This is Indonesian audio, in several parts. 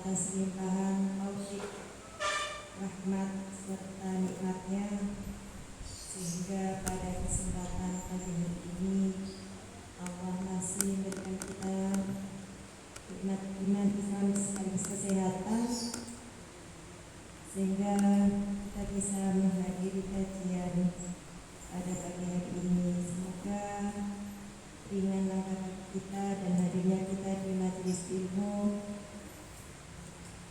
atas limpahan taufik, rahmat serta nikmatnya, sehingga pada kesempatan pagi hari ini Allah masih memberikan kita nikmat iman Islam sekaligus kesehatan, sehingga kita bisa menghadiri kajian pada pagi hari ini. Semoga ringan langkah kita dan hadirnya kita di majelis ilmu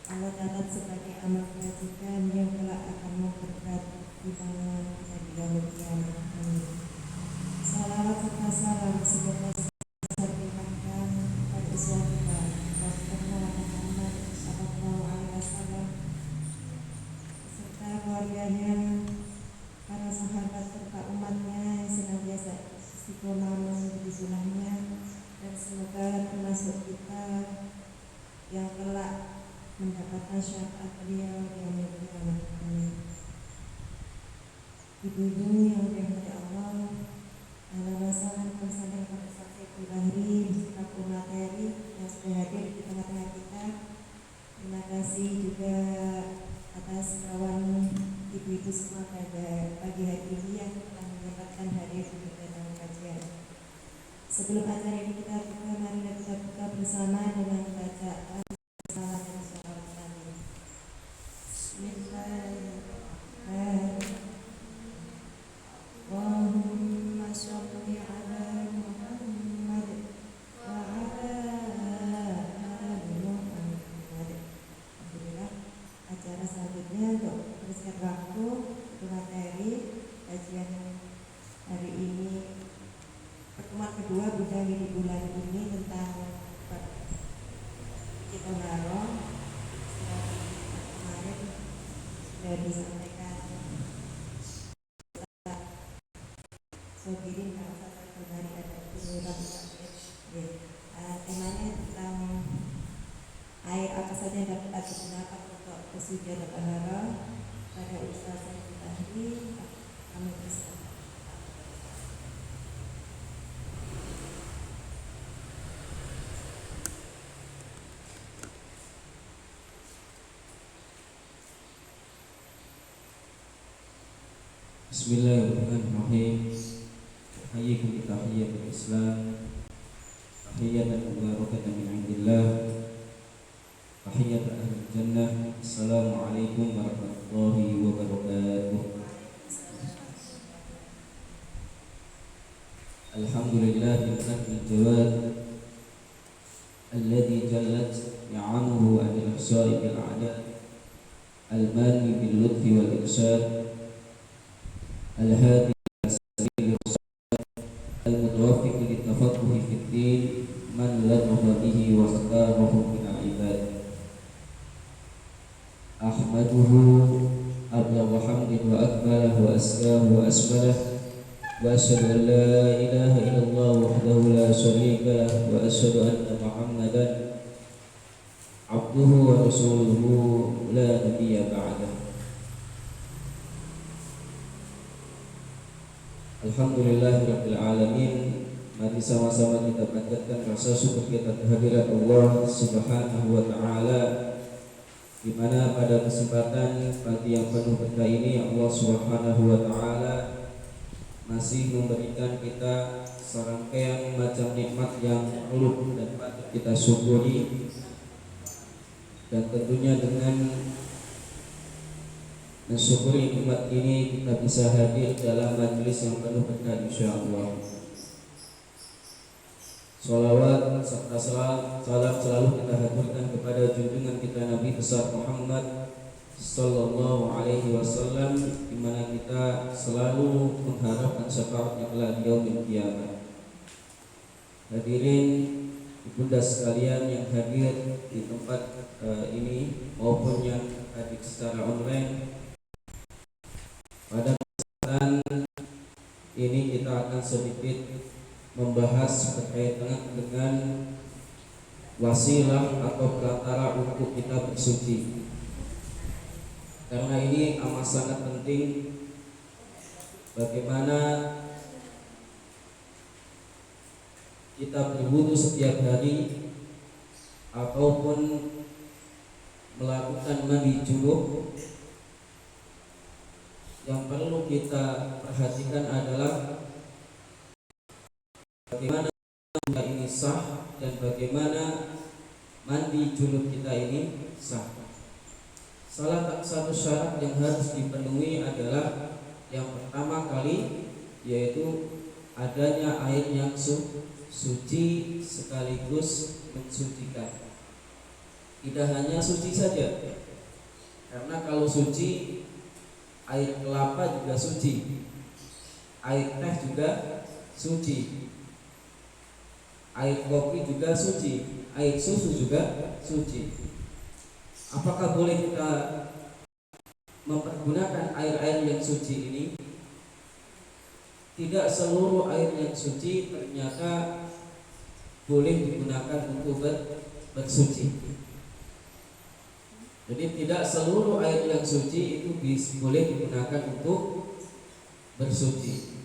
Allah catat sebagai amal kebajikan yang kelak akan memperberat timbangan kita di yaumul qiyamah. Amin. Salawat serta salam semoga terlimpahkan pada uswah kita Rasulullah Muhammad sallallahu alaihi wasallam serta keluarganya, para sahabat serta umatnya yang senantiasa istiqomah mengikuti sunnahnya, dan semoga termasuk kita yang kelak mendapatkan syafaat beliau yang mulia. Amin. Ibu-ibu yang dirahmati Allah, alasan bersama pada saksi Bahri beserta materi yang sudah hadir di tengah-tengah kita. Terima kasih juga atas kawan ibu-ibu semua pada pagi hari ini yang telah menyempatkan hadir di dalam kajian. Sebelum acara ini kita buka, mari kita buka bersama dengan bacaan salam dan sholawat Nabi. Allahumma sholli ala Muhammad wa ala ali Muhammad. Alhamdulillah, acara selanjutnya untuk bersiap waktu untuk materi kajian hari ini, pertemuan kedua Bunda di bulan ini tentang kita barong. Kemarin sudah disampaikan Sogirin kalau satu hari ada penyurat temanya tentang air apa saja yang dapat digunakan untuk kesucian dan taharah. Pada Ustaz Tahri kami bersama. Bismillahirrahmanirrahim. Tahiyyakum bi tahiyyatil Islam. Tahiyyatan mubarakatan min 'indillah. Tahiyyatan ahlil jannah. Assalamualaikum warahmatullahi wabarakatuh. Alhamdulillahil jawad alladzi jallat ni'amuhu 'anil ihsa'i bil 'adad al-mani bil lutfi wal irsyad al-hadi as-sabil al-mutawaffiq lit-tafaqquh fi ad-din man ladha bihi wa khatahu min al-ibad. Ahmaduhu abla hamdin wa akbalah wa aslahu wa asbalah wa asyhadu an la ilaha illallah wahdahu la syarika lah wa asyhadu anna Muhammadan abduhu wa rasuluhu la nabiyya ba'dah. Alhamdulillahirabbil alamin. Mari sama-sama kita panjatkan rasa syukur kita kehadirat Allah Subhanahu wa taala, di mana pada kesempatan pagi yang penuh berkah ini Allah Subhanahu wa taala masih memberikan kita serangkaian macam nikmat yang perlu dan patut kita syukuri, dan tentunya dengan mensyukuri nikmat ini kita bisa hadir dalam majelis yang penuh berkah insyaallah. Sholawat serta salam selalu kita haturkan kepada junjungan kita Nabi besar Muhammad sallallahu alaihi wasallam, di mana kita selalu mengharapkan syafaatnya kelak di yaumil qiyamah. Hadirin ibunda sekalian yang hadir di tempat ini maupun yang hadir secara online, pada kesempatan ini kita akan sedikit membahas berkaitan dengan wasilah atau perantara untuk kita bersuci. Karena ini amat sangat penting bagaimana kita berwudu setiap hari ataupun melakukan mandi junub, yang perlu kita perhatikan adalah bagaimana kita ini sah dan bagaimana mandi junub kita ini sah. Salah satu syarat yang harus dipenuhi adalah yang pertama kali, yaitu adanya air yang suci sekaligus mensucikan. Tidak hanya suci saja, karena kalau suci, air kelapa juga suci, air teh juga suci, air kopi juga suci, air susu juga suci. Apakah boleh kita mempergunakan air-air yang suci ini? Tidak seluruh air yang suci ternyata boleh digunakan untuk bersuci. Jadi tidak seluruh air yang suci itu boleh digunakan untuk bersuci.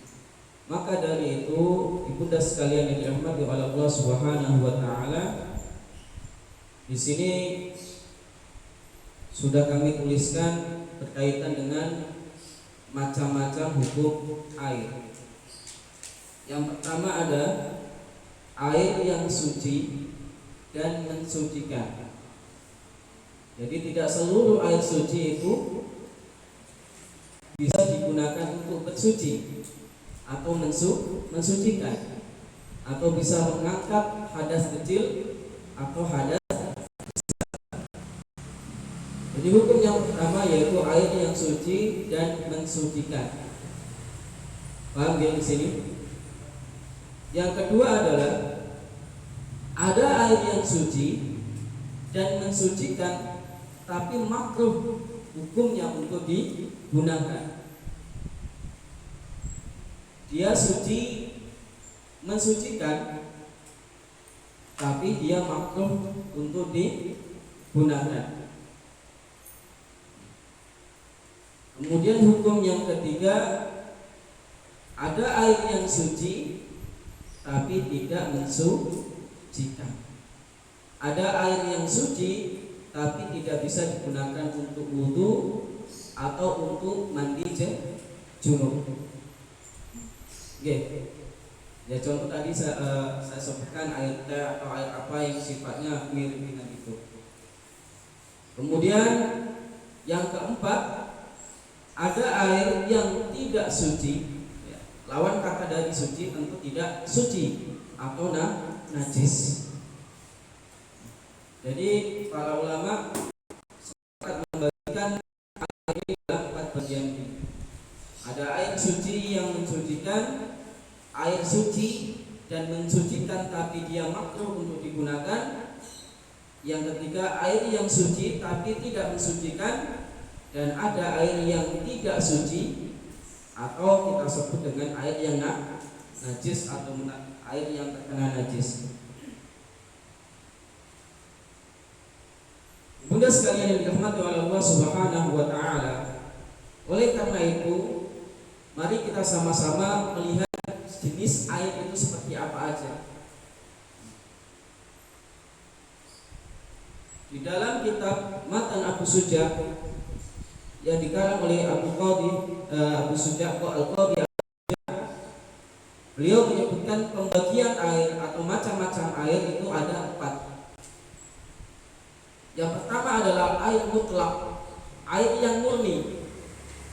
Maka dari itu, ibunda sekalian yang dirahmati oleh Allah Subhanahu wa taala, di sini sudah kami tuliskan berkaitan dengan macam-macam hukum air. Yang pertama ada air yang suci dan mensucikan. Jadi tidak seluruh air suci itu bisa digunakan untuk bersuci atau mensucikan, atau bisa mengangkat hadas kecil atau hadas besar. Jadi hukum yang pertama yaitu air yang suci dan mensucikan. Paham ya di sini? Yang kedua adalah ada air yang suci dan mensucikan, tapi makruh hukumnya untuk digunakan. Dia suci mensucikan, tapi dia makruh untuk digunakan. Kemudian hukum yang ketiga, ada air yang suci tapi tidak mensucikan. Ada air yang suci tapi tidak bisa digunakan untuk wudu atau untuk mandi junub. Oke. Ya contoh tadi saya sebutkan air teh atau air apa yang sifatnya mirip dengan itu. Kemudian yang keempat, ada air yang tidak suci. Ya, lawan kata dari suci tentu tidak suci atau najis. Jadi para ulama sepakat membagikan air ini dalam 4 bagian ini. Ada air suci yang mensucikan, air suci dan mensucikan tapi dia makruh untuk digunakan. Yang ketiga, air yang suci tapi tidak mensucikan, dan ada air yang tidak suci atau kita sebut dengan air yang najis atau air yang terkena najis. Bunda sekalian yang dirahmati oleh Allah Subhanahu wa taala, oleh karena itu mari kita sama-sama melihat jenis air itu seperti apa aja. Di dalam kitab Matan Abu Suja yang dikarang oleh Abu Suja Al-Qadi, beliau menyebutkan pembagian air atau macam-macam air itu ada 4. Yang pertama adalah air mutlak, air yang murni,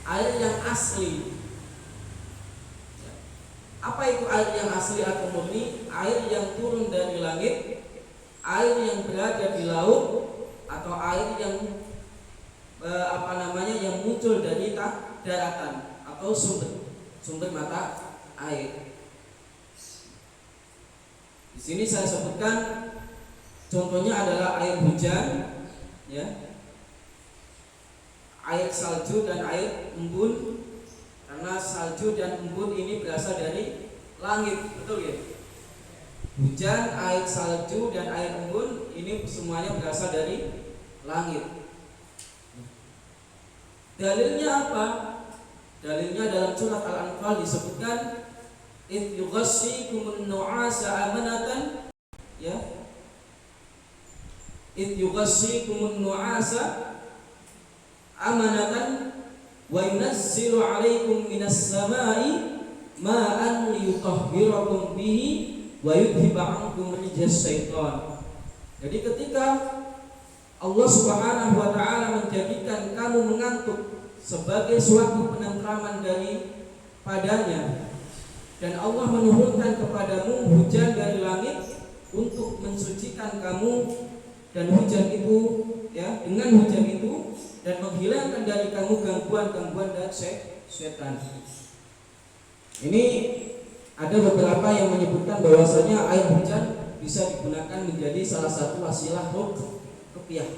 air yang asli. Apa itu air yang asli atau murni? Air yang turun dari langit, air yang berada di laut, atau air yang yang muncul dari daratan atau sumber mata air. Di sini saya sebutkan contohnya adalah air hujan, ya, air salju dan air embun, karena salju dan embun ini berasal dari langit, betul ya? Hujan, air salju dan air embun ini semuanya berasal dari langit. Dalilnya apa? Dalilnya dalam surat Al-Anfal disebutkan idh yughashshikumun nu'asa amanatan, ya, id yughashshikumun nu'asa amanatan wa yunazzilu 'alaikum minas sama'i ma'an liyutahhirakum bihi wa yudhhiba 'ankum rijzas syaitan. Jadi ketika Allah Subhanahu wa taala menjadikan kamu mengantuk sebagai suatu penentraman daripadanya, dan Allah menurunkan kepadamu hujan dari langit untuk mensucikan kamu, dan hujan itu ya, dengan hujan itu dan menghilangkan dari kamu gangguan-gangguan dan setan. Ini ada beberapa yang menyebutkan bahwasanya air hujan bisa digunakan menjadi salah satu wasilah ruqyah.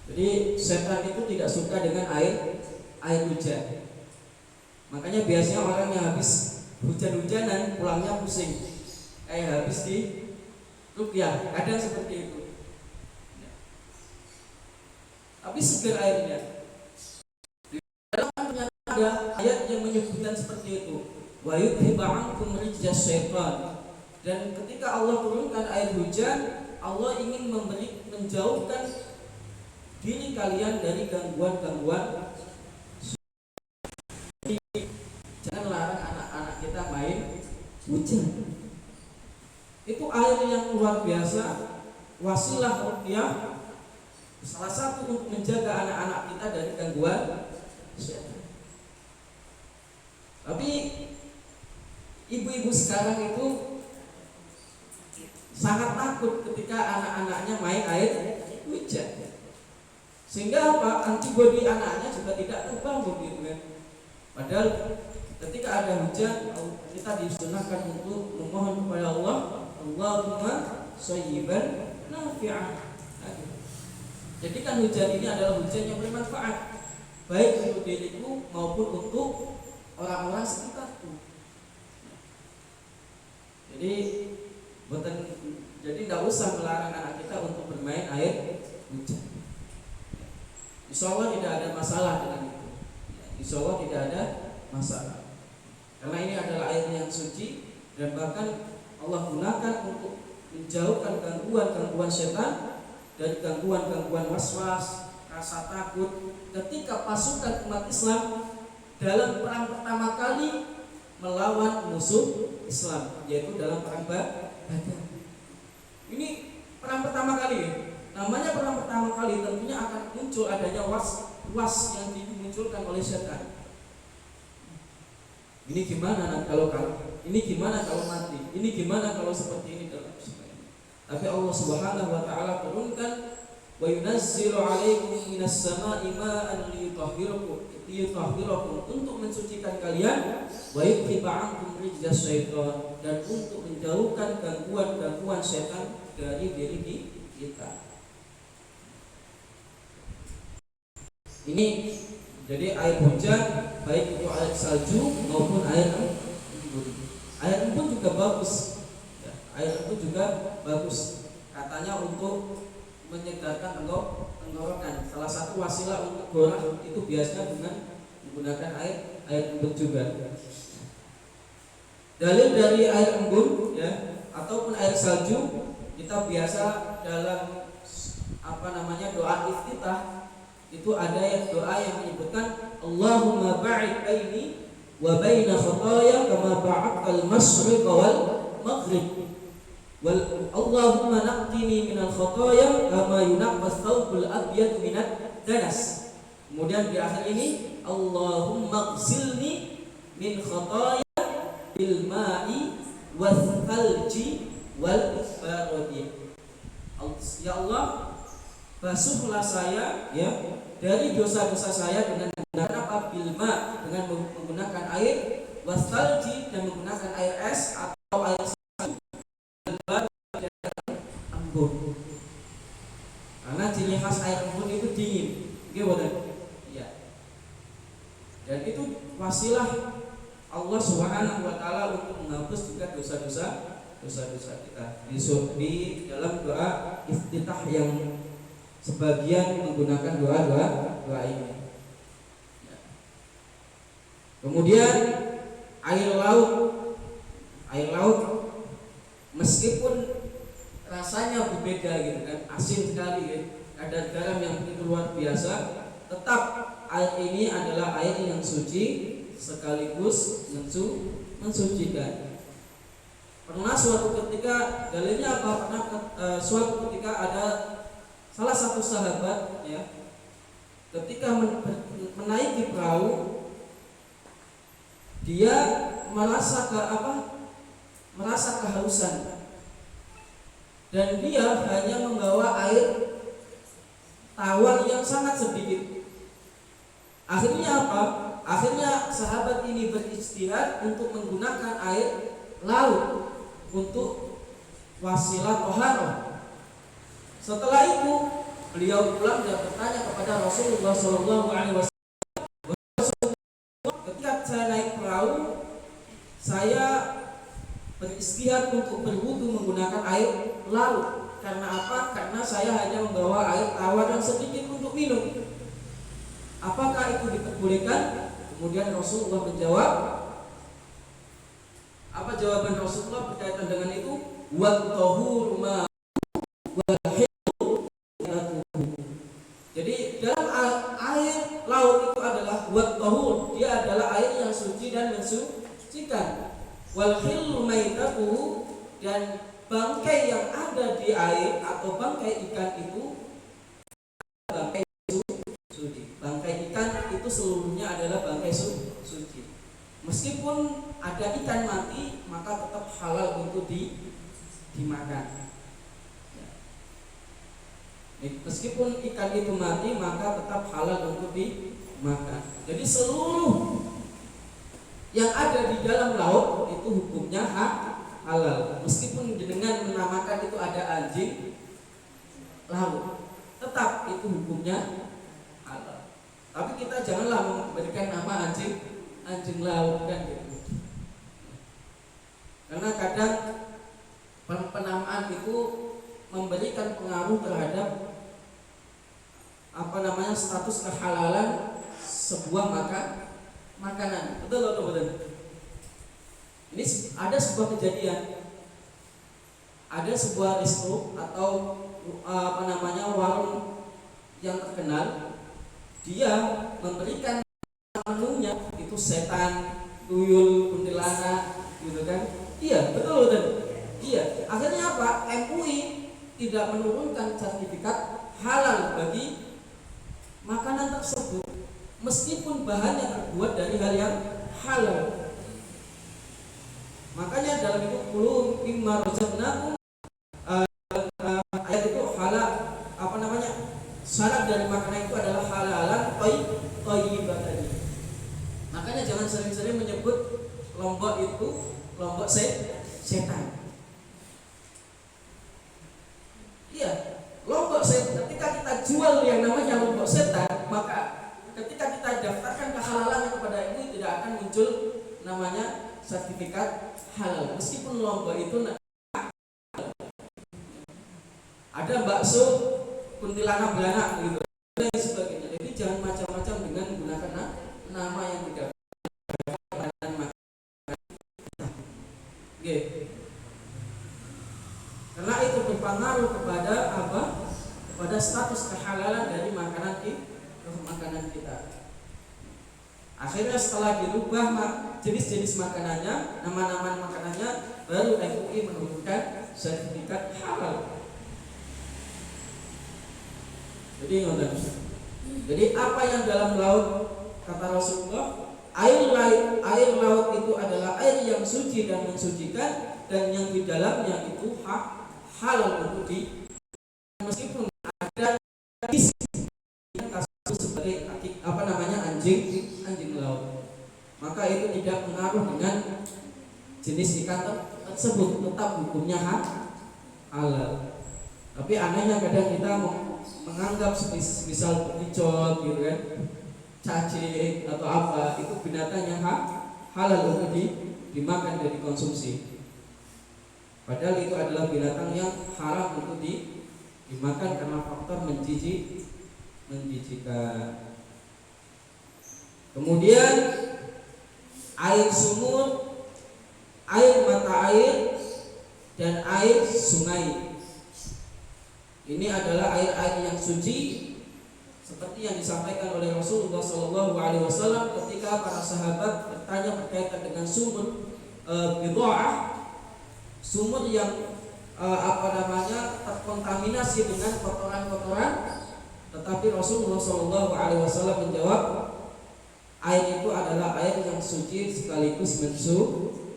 Jadi setan itu tidak suka dengan air hujan. Makanya biasanya orang yang habis hujan-hujanan pulangnya pusing, kayak habis di ruqyah, ada seperti itu. Tapi segar airnya. Di dalam ada ayat yang menyebutkan seperti itu. Wa yudhhiba 'ankum rijzas syaitan. Dan ketika Allah turunkan air hujan, Allah ingin menjauhkan diri kalian dari gangguan-gangguan. Jangan larang anak-anak kita main hujan. Itu air yang luar biasa, wasilah ruqyah, salah satu untuk menjaga anak-anak kita dari gangguan setan. Tapi ibu-ibu sekarang itu sangat takut ketika anak-anaknya main air hujan, sehingga apa, antibodi anaknya juga tidak terbangun gitu kan. Padahal ketika ada hujan, kita disunahkan untuk memohon kepada Allah, Allahumma shayyiban nafi'an. Jadikan hujan ini adalah hujan yang bermanfaat, baik untuk diriku maupun untuk orang-orang sekitarku. Jadi tidak usah melarang anak kita untuk bermain air hujan. Insya Allah tidak ada masalah dengan itu. Insya Allah tidak ada masalah, karena ini adalah air yang suci, dan bahkan Allah gunakan untuk menjauhkan gangguan-gangguan setan, dari gangguan-gangguan waswas, rasa takut. Ketika pasukan umat Islam dalam perang pertama kali melawan musuh Islam, yaitu dalam perang Badar. Ini perang pertama kali ya. Namanya perang pertama kali, tentunya akan muncul adanya was yang dimunculkan oleh setan. Ini gimana kalau ini gimana kalau mati? Ini gimana kalau seperti ini dalam semuanya. Tapi Allah Subhanahu wa taala turunkan, wa yunazzilu 'alaikum minas sama'i ma'an liyutahhirakum, untuk mensucikan kalian, wa yudhhiba 'ankum rijzas syaitan, dan untuk menjauhkan gangguan-gangguan setan dari diri kita. Ini jadi air hujan, baik itu air salju maupun air embun. Air embun juga bagus. Ya, air embun juga bagus. Katanya untuk menyegarkan tenggorokan. Salah satu wasilah untuk gorah itu biasanya dengan menggunakan air embun juga. Dalil dari air embun ya, ataupun air salju, kita biasa dalam doa iftitah itu ada doa yang menyebutkan Allahumma ba'id baini wa baina khataaya kama ba'adtal masyriq wal maghrib, wal Allahumma naqqini minal khataaya kama yunaqqas thawbul abyad minad danas. Kemudian di akhir ini Allahumma ghsilni min khataaya bil ma'i wal thalji wal barodi. Ya Allah, basuhlah saya ya dari dosa-dosa saya dengan menggunakan bilma, dengan menggunakan air, wasalji, dan menggunakan air es atau air salju, dan embun. Karena ciri khas air embun itu dingin, ya. Dan itu wasilah Allah Subhanahu wa taala untuk menghapus juga dosa-dosa kita. Di dalam doa iftitah yang sebagian menggunakan doa ini. Kemudian air laut meskipun rasanya berbeda gitu kan, asin sekali ya, kadar garam yang begitu luar biasa, tetap air ini adalah air yang suci sekaligus mensucikan. Pernah suatu ketika, dalilnya apa? Pernah suatu ketika ada salah satu sahabat ya, ketika menaiki perahu, dia merasa kehausan, dan dia hanya membawa air tawar yang sangat sedikit. Akhirnya apa? Akhirnya sahabat ini berijtihad untuk menggunakan air laut untuk wasilah toharoh. Setelah itu beliau pulang dan bertanya kepada Rasulullah SAW, ketika saya naik perahu, saya beristihad untuk berwudu menggunakan air laut. Karena apa? Karena saya hanya membawa air tawar yang sedikit untuk minum. Apakah itu diperbolehkan? Kemudian Rasulullah menjawab, apa jawaban Rasulullah berkaitan dengan itu? Wat-tahuru ma wal-hillu. Jadi dalam air laut itu adalah wat-tahur, dia adalah air yang suci dan mensucikan. Wal-hillu maitatuhu, dan bangkai yang ada di air atau bangkai ikan itu bangkai suci. Bangkai ikan itu seluruhnya adalah bangkai suci. Meskipun ada ikan mati, maka tetap halal untuk dimakan. Meskipun ikan itu mati, maka tetap halal untuk dimakan. Jadi seluruh yang ada di dalam laut itu hukumnya halal. Meskipun dengan menamakan itu ada anjing laut, tetap itu hukumnya halal. Tapi kita janganlah memberikan nama anjing laut kan gitu. Karena kadang penamaan itu memberikan pengaruh terhadap status kehalalan sebuah makanan. Betul atau betul? Ini ada sebuah kejadian. Ada sebuah resto atau warung yang terkenal. Dia memberikan menunya itu setan, tuyul, kuntilanak, gitu kan? Iya, betul. Iya. Akhirnya apa? MUI tidak menurunkan sertifikat halal bagi makanan tersebut, meskipun bahannya terbuat dari hal yang halal. Makanya dalam itu kulu mimma razaqnakum, ayat itu halal, syarat dari makanan itu adalah halalan thayyibatan. Makanya jangan sering-sering menyebut lombok itu lombok setan. Iya, lombok setan. Ketika kita jual yang namanya lombok setan, maka ketika kita daftarkan kehalalan kepada MUI tidak akan muncul namanya sertifikat halal. Meskipun lombok itu ada bakso kuntilanak belanak gitu dan sebagainya. Jadi jangan macam-macam dengan menggunakan nama yang tidak makanan. Oke. Karena itu berpengaruh kepada apa? Kepada status kehalalan dari makanan kita. Akhirnya setelah dirubah jenis-jenis makanannya, nama-nama makanannya, baru MUI menurunkan sertifikat halal. Jadi apa yang dalam laut, kata Rasulullah, air laut itu adalah air yang suci dan mensucikan, dan yang di dalamnya itu halal untuk meskipun ada kasus sebagai anjing laut, maka itu tidak pengaruh dengan jenis ikan tersebut, tetap hukumnya halal. Tapi anehnya kadang kita menganggap misal bekicot gitu kan, cacing atau apa, itu binatang yang halal untuk dimakan dan dikonsumsi. Padahal itu adalah binatang yang haram untuk dimakan karena faktor menjijikan. Kemudian air sumur, air mata air, dan air sungai. Ini adalah air-air yang suci, seperti yang disampaikan oleh Rasulullah SAW ketika para sahabat bertanya berkaitan dengan sumur bid'ah, sumur yang terkontaminasi dengan kotoran-kotoran, tetapi Rasulullah SAW menjawab, air itu adalah air yang suci sekaligus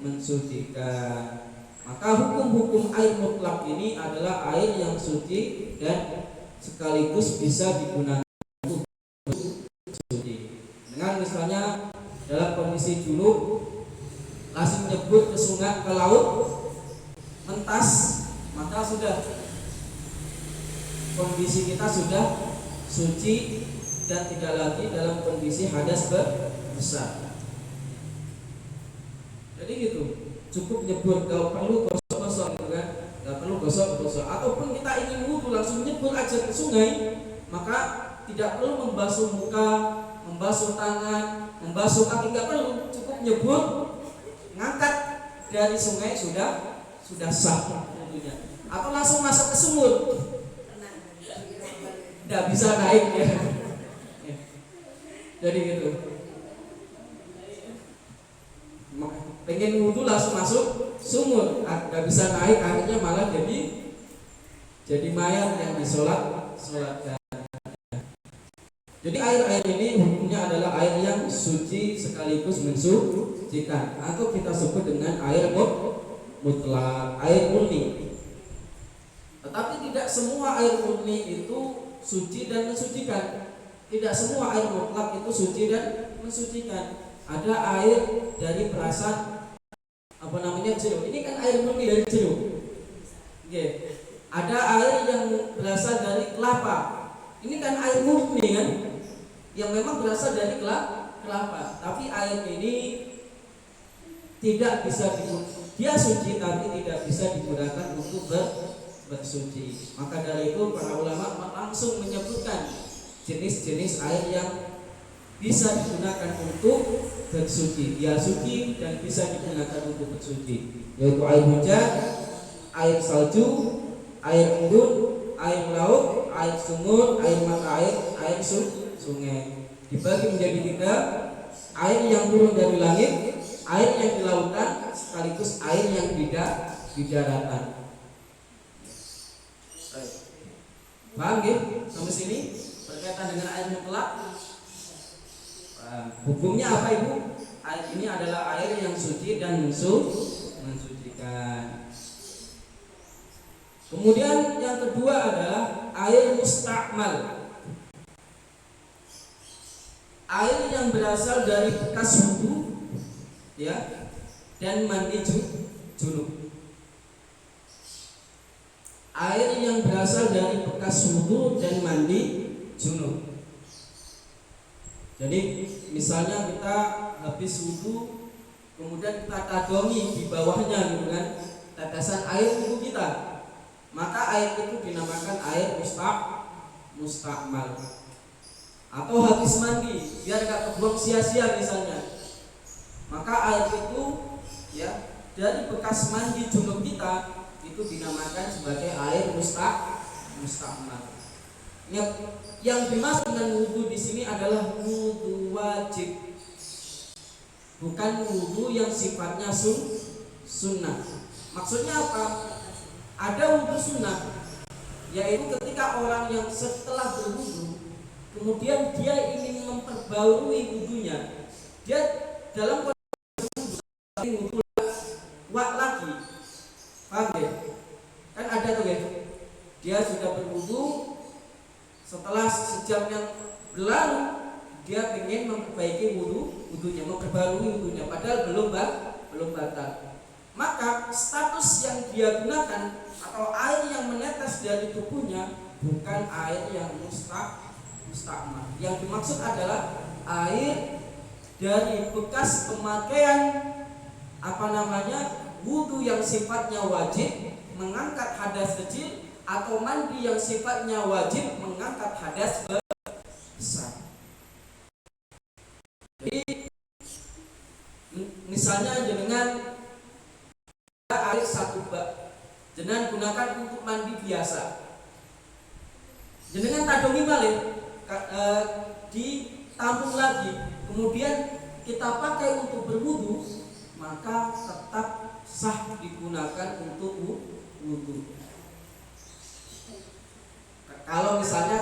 mensucikan. Maka hukum-hukum air mutlak ini adalah air yang suci dan sekaligus bisa digunakan untuk suci. Dengan misalnya dalam kondisi junub langsung nyebut ke sungai, ke laut, mentas, maka sudah kondisi kita sudah suci dan tidak lagi dalam kondisi hadas besar. Jadi gitu, cukup nyebut, kalau perlu gosok-gosok gitu kan, nggak perlu gosok-gosok. Ataupun kita ingin wudhu langsung nyebut aja ke sungai, maka tidak perlu membasuh muka, membasuh tangan, membasuh kaki, nggak perlu, cukup nyebut, ngangkat dari sungai sudah sah wudhunya. Atau langsung masuk ke sumur, nggak bisa naik ya. Jadi gitu. Pengen wudhu langsung masuk sumur, nggak bisa naik, akhirnya malah jadi mayat yang disolatkan. Jadi air ini hukumnya adalah air yang suci sekaligus mensucikan, atau kita sebut dengan air mutlak, air murni. Tetapi tidak semua air murni itu suci dan mensucikan. Tidak semua air mutlak itu suci dan mensucikan. Ada air dari perasan jeruk. Ini kan air murni dari jeruk. Okay. Ada air yang berasal dari kelapa. Ini kan air murni kan, yang memang berasal dari kelapa. Tapi air ini tidak bisa dia suci tapi tidak bisa digunakan untuk bersuci. Maka dari itu para ulama langsung menyebutkan jenis-jenis air yang bisa digunakan untuk bersuci. Dia suci dan bisa digunakan untuk bersuci, yaitu air hujan, air salju, air embun, air laut, air sumur, air mata air sungai. Dibagi menjadi 3: air yang turun dari langit, air yang di lautan, sekaligus air yang di daratan. Paham ya? Sampai sini berkaitan dengan air mutlak. Hukumnya apa Ibu? Air ini adalah air yang suci dan mensucikan. Kemudian yang kedua adalah air mustakmal. Air yang berasal dari bekas wudu, ya, dan mandi junub. Air yang berasal dari bekas wudu dan mandi junub. Jadi misalnya kita habis wudu, kemudian kita tadomi di bawahnya gitu kan, tetesan air wudu kita, maka air itu dinamakan air mustakmal. Atau habis mandi biar gak kebuang sia-sia misalnya, maka air itu ya dari bekas mandi junub kita itu dinamakan sebagai air mustakmal. Yang dimaksud dengan wudu di sini adalah wudu wajib, bukan wudu yang sifatnya sunnah. Maksudnya apa? Ada wudu sunnah, yaitu ketika orang yang setelah berwudu kemudian dia ingin memperbarui wudunya, dia dalam kondisi wudu lagi, paham ya? Kan ada tuh ya, dia sudah berwudu, setelah sejam yang berlalu dia ingin memperbaiki wudunya, memperbarui wudunya, padahal belum batal. Maka status yang dia gunakan atau air yang menetes dari tubuhnya bukan air yang mustakmal. Yang dimaksud adalah air dari bekas pemakaian wudu yang sifatnya wajib mengangkat hadas kecil, atau mandi yang sifatnya wajib mengangkat hadas besar. Jadi misalnya dengan air 1 bak, jenengan gunakan untuk mandi biasa. jenengan tadongi malih ditampung lagi, kemudian kita pakai untuk berwudu, maka tetap sah digunakan untuk wudu. Kalau misalnya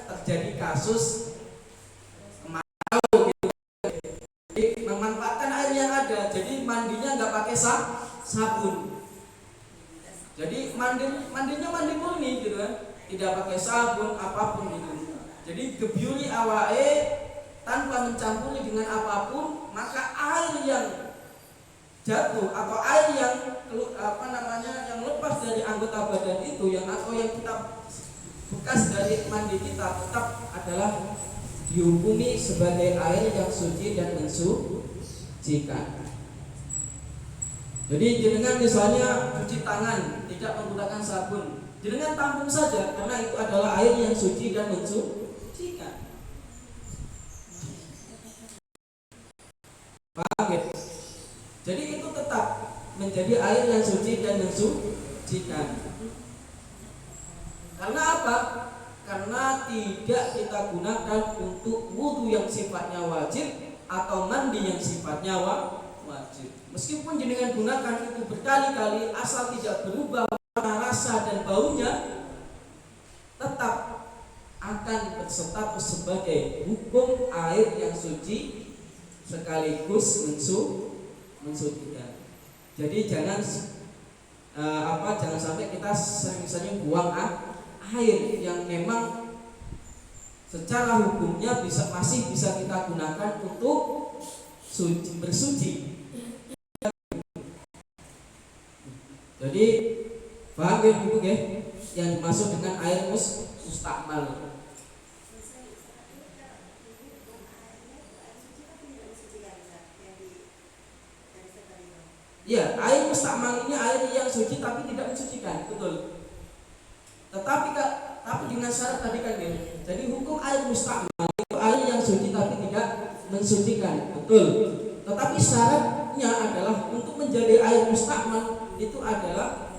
terjadi kasus kemarau gitu, jadi memanfaatkan air yang ada, jadi mandinya nggak pakai sabun, jadi mandinya mandi murni gitu kan, tidak pakai sabun apapun gitu. Jadi gebyuri awae tanpa mencampuri dengan apapun, maka air yang jatuh atau air yang yang lepas dari anggota badan itu atau yang kita bekas dari mandi kita tetap adalah dihukumi sebagai air yang suci dan mensucikan. Jadi jenengan misalnya cuci tangan tidak menggunakan sabun, jenengan tampung saja karena itu adalah air yang suci dan mensucikan. Paham ya? Jadi itu tetap menjadi air yang suci dan mensucikan. Karena apa? Karena tidak kita gunakan untuk wudu yang sifatnya wajib atau mandi yang sifatnya wajib. Meskipun jenengan gunakan itu berkali-kali, asal tidak berubah warna, rasa dan baunya, tetap akan berstatus sebagai hukum air yang suci sekaligus mensucikan. Jadi jangan sampai kita sering-sering buang air yang memang secara hukumnya masih bisa kita gunakan untuk bersuci. Jadi paham ya Ibu ya, yang dimaksud dengan air mustakmal. Ya, air mustakmal ini air yang suci tapi tidak mensucikan, betul. Tetapi dengan syarat tadi kan ya. Jadi hukum air mustakmal itu air yang suci tapi tidak mensucikan, betul. Tetapi syaratnya adalah untuk menjadi air mustakmal itu adalah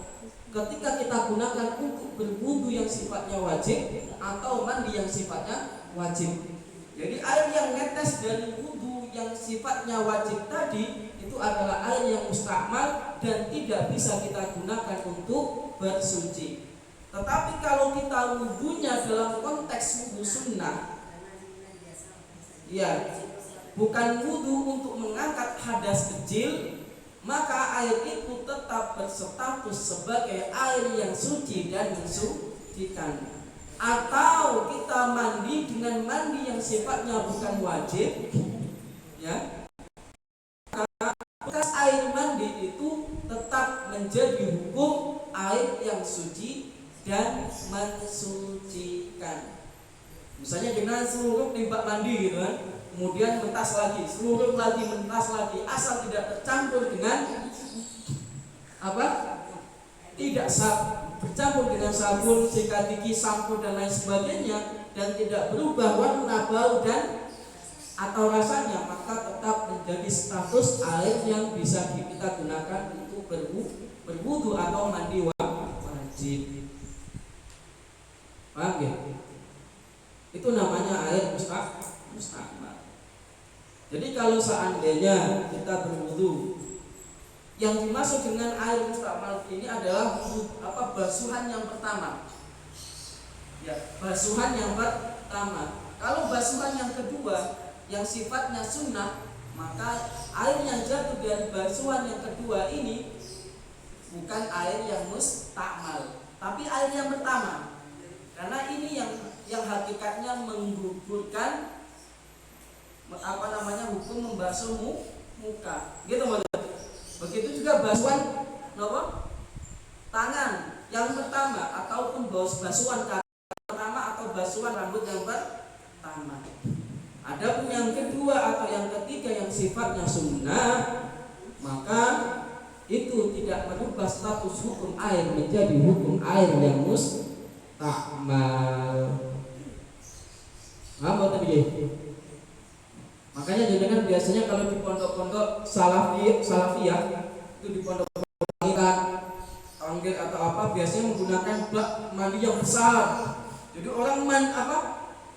ketika kita gunakan untuk berwudu yang sifatnya wajib atau mandi yang sifatnya wajib. Jadi air yang netes dari wudu yang sifatnya wajib tadi itu adalah air yang mustakmal dan tidak bisa kita gunakan untuk bersuci. Tetapi kalau kita wudunya dalam konteks wudu sunnah, ya, bukan wudu untuk mengangkat hadas kecil, maka air itu tetap berstatus sebagai air yang suci dan mensucikan. Atau kita mandi dengan mandi yang sifatnya bukan wajib, ya, bekas air mandi itu tetap menjadi hukum air yang suci dan mensucikan. Misalnya dengan seluruh timbak mandi gitu kan, kemudian mentas lagi, seluruh lagi mentas lagi, asal tidak tercampur dengan tidak bercampur dengan sabun, sikat gigi, sampo dan lain sebagainya, dan tidak berubah warna, bau dan atau rasanya, maka tetap menjadi status air yang bisa kita gunakan untuk berwudu atau mandi wajib. Paham ya? Itu namanya air mustakmal. Jadi kalau seandainya kita berwudu, yang dimaksud dengan air mustakmal ini adalah basuhan yang pertama. Ya, basuhan yang pertama. Kalau basuhan yang kedua yang sifatnya sunnah, maka air yang jatuh dari basuhan yang kedua ini bukan air yang mustakmal, tapi air yang pertama. Karena ini yang hakikatnya menggugurkan hukum membasuh muka. Gitu maksudnya. Begitu juga basuhan tangan yang pertama ataupun basuhan kaki pertama atau basuhan rambut yang pertama. Adapun yang kedua atau yang ketiga yang sifatnya sunnah, maka itu tidak merubah status hukum air menjadi hukum air yang mustakmal. Apa tadi? Makanya jangan biasanya kalau di pondok-pondok salafiyah itu di pondok-pondok tanggil atau apa biasanya menggunakan bak mandi yang besar. Jadi orang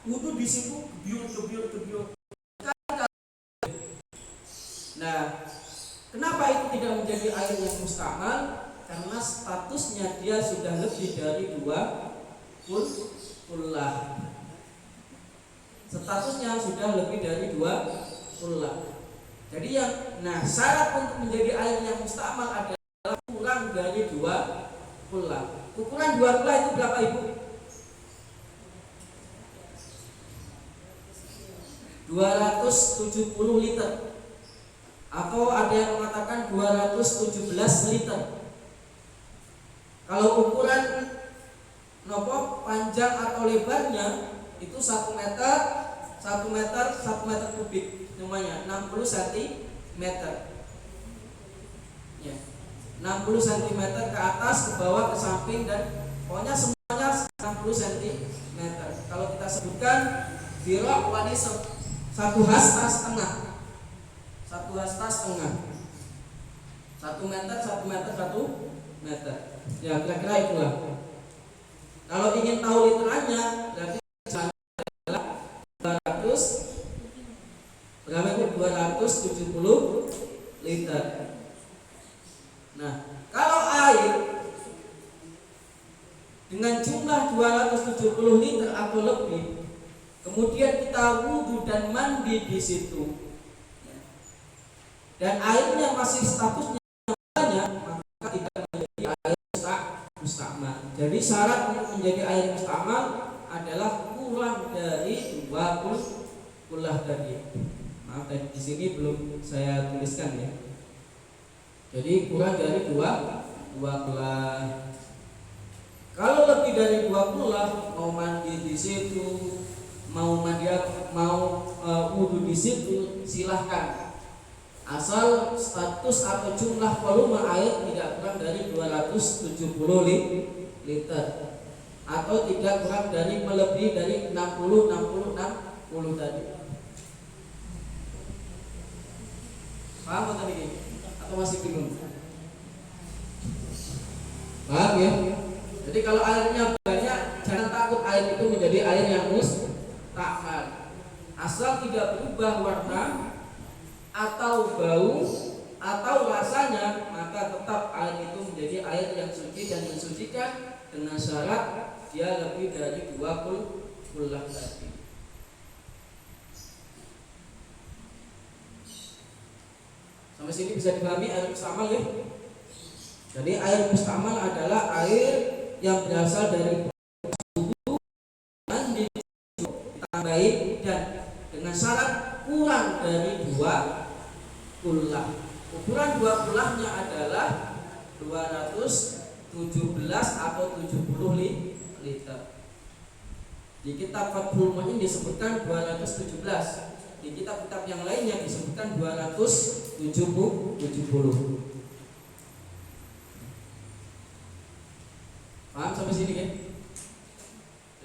wudu di situ gebyur. Nah, kenapa itu tidak menjadi air yang mustamal? Karena statusnya dia sudah lebih dari 2 kullah. Statusnya sudah lebih dari 2 kullah. Jadi syarat untuk menjadi air yang mustamal adalah kurang dari 2 kullah. Ukuran 2 kullah itu berapa, Ibu? 270 liter. Atau ada yang mengatakan 217 liter. Kalau ukuran panjang atau lebarnya itu 1 meter 1 meter kubik, namanya 60 cm. Ya. 60 cm ke atas, ke bawah, ke samping, dan pokoknya semuanya 60 cm. Kalau kita sebutkan dirok wanisab 1 hasta setengah. 1 hasta setengah. 1 meter 1 meter. Ya, kira-kira itulah. Kalau ingin tahu literannya, berarti adalah 270 liter. Nah, kalau air dengan jumlah 270 liter atau lebih, kemudian kita wudhu dan mandi di situ, dan airnya masih statusnya banyak, maka tidak menjadi air mustamal. Jadi syarat untuk menjadi air mustamal adalah kurang dari 2 kullah tadi. Maaf, tadi di sini belum saya tuliskan ya. Jadi kurang dari 2 kullah. Kalau lebih dari 2 kullah, mau mandi di situ, mau wudhu di situ, silahkan. Asal status atau jumlah volume air tidak kurang dari 270 liter atau tidak kurang dari melebihi dari 60 tadi. Paham atau ini? Atau masih bingung? Paham ya? Jadi kalau airnya banyak, jangan takut air itu menjadi air yang mustamal. Asal tidak berubah warna atau bau atau rasanya, maka tetap air itu menjadi air yang suci dan mensucikan, dengan syarat dia lebih dari 2 kullah tadi. Sampai sini bisa dipahami air mustamal ya? Jadi air mustamal adalah air yang berasal dari wudu, mandi, ditambahin, dan dengan syarat kurang dari 2 kullah. Ukuran 2 kullahnya adalah 217 atau 70 liter. Di kitab Fathul Mu'in disebutkan 217. Di kitab-kitab yang lainnya disebutkan 270. Paham sampai sini kan?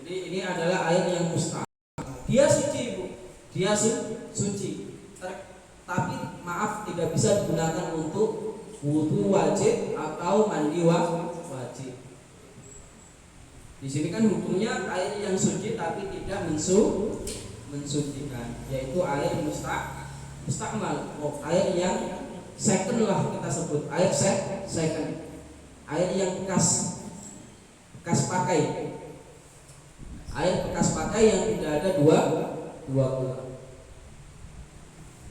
Jadi ini adalah air yang mustamal. Dia suci, Bu. Dia suci. Tapi maaf, tidak bisa digunakan untuk wudu wajib atau mandi wajib. Di sini kan hukumnya air yang suci tapi tidak mensucikan, yaitu air mustamal, air yang second lah kita sebut, air second, air yang bekas pakai, air bekas pakai yang tidak ada dua kullah.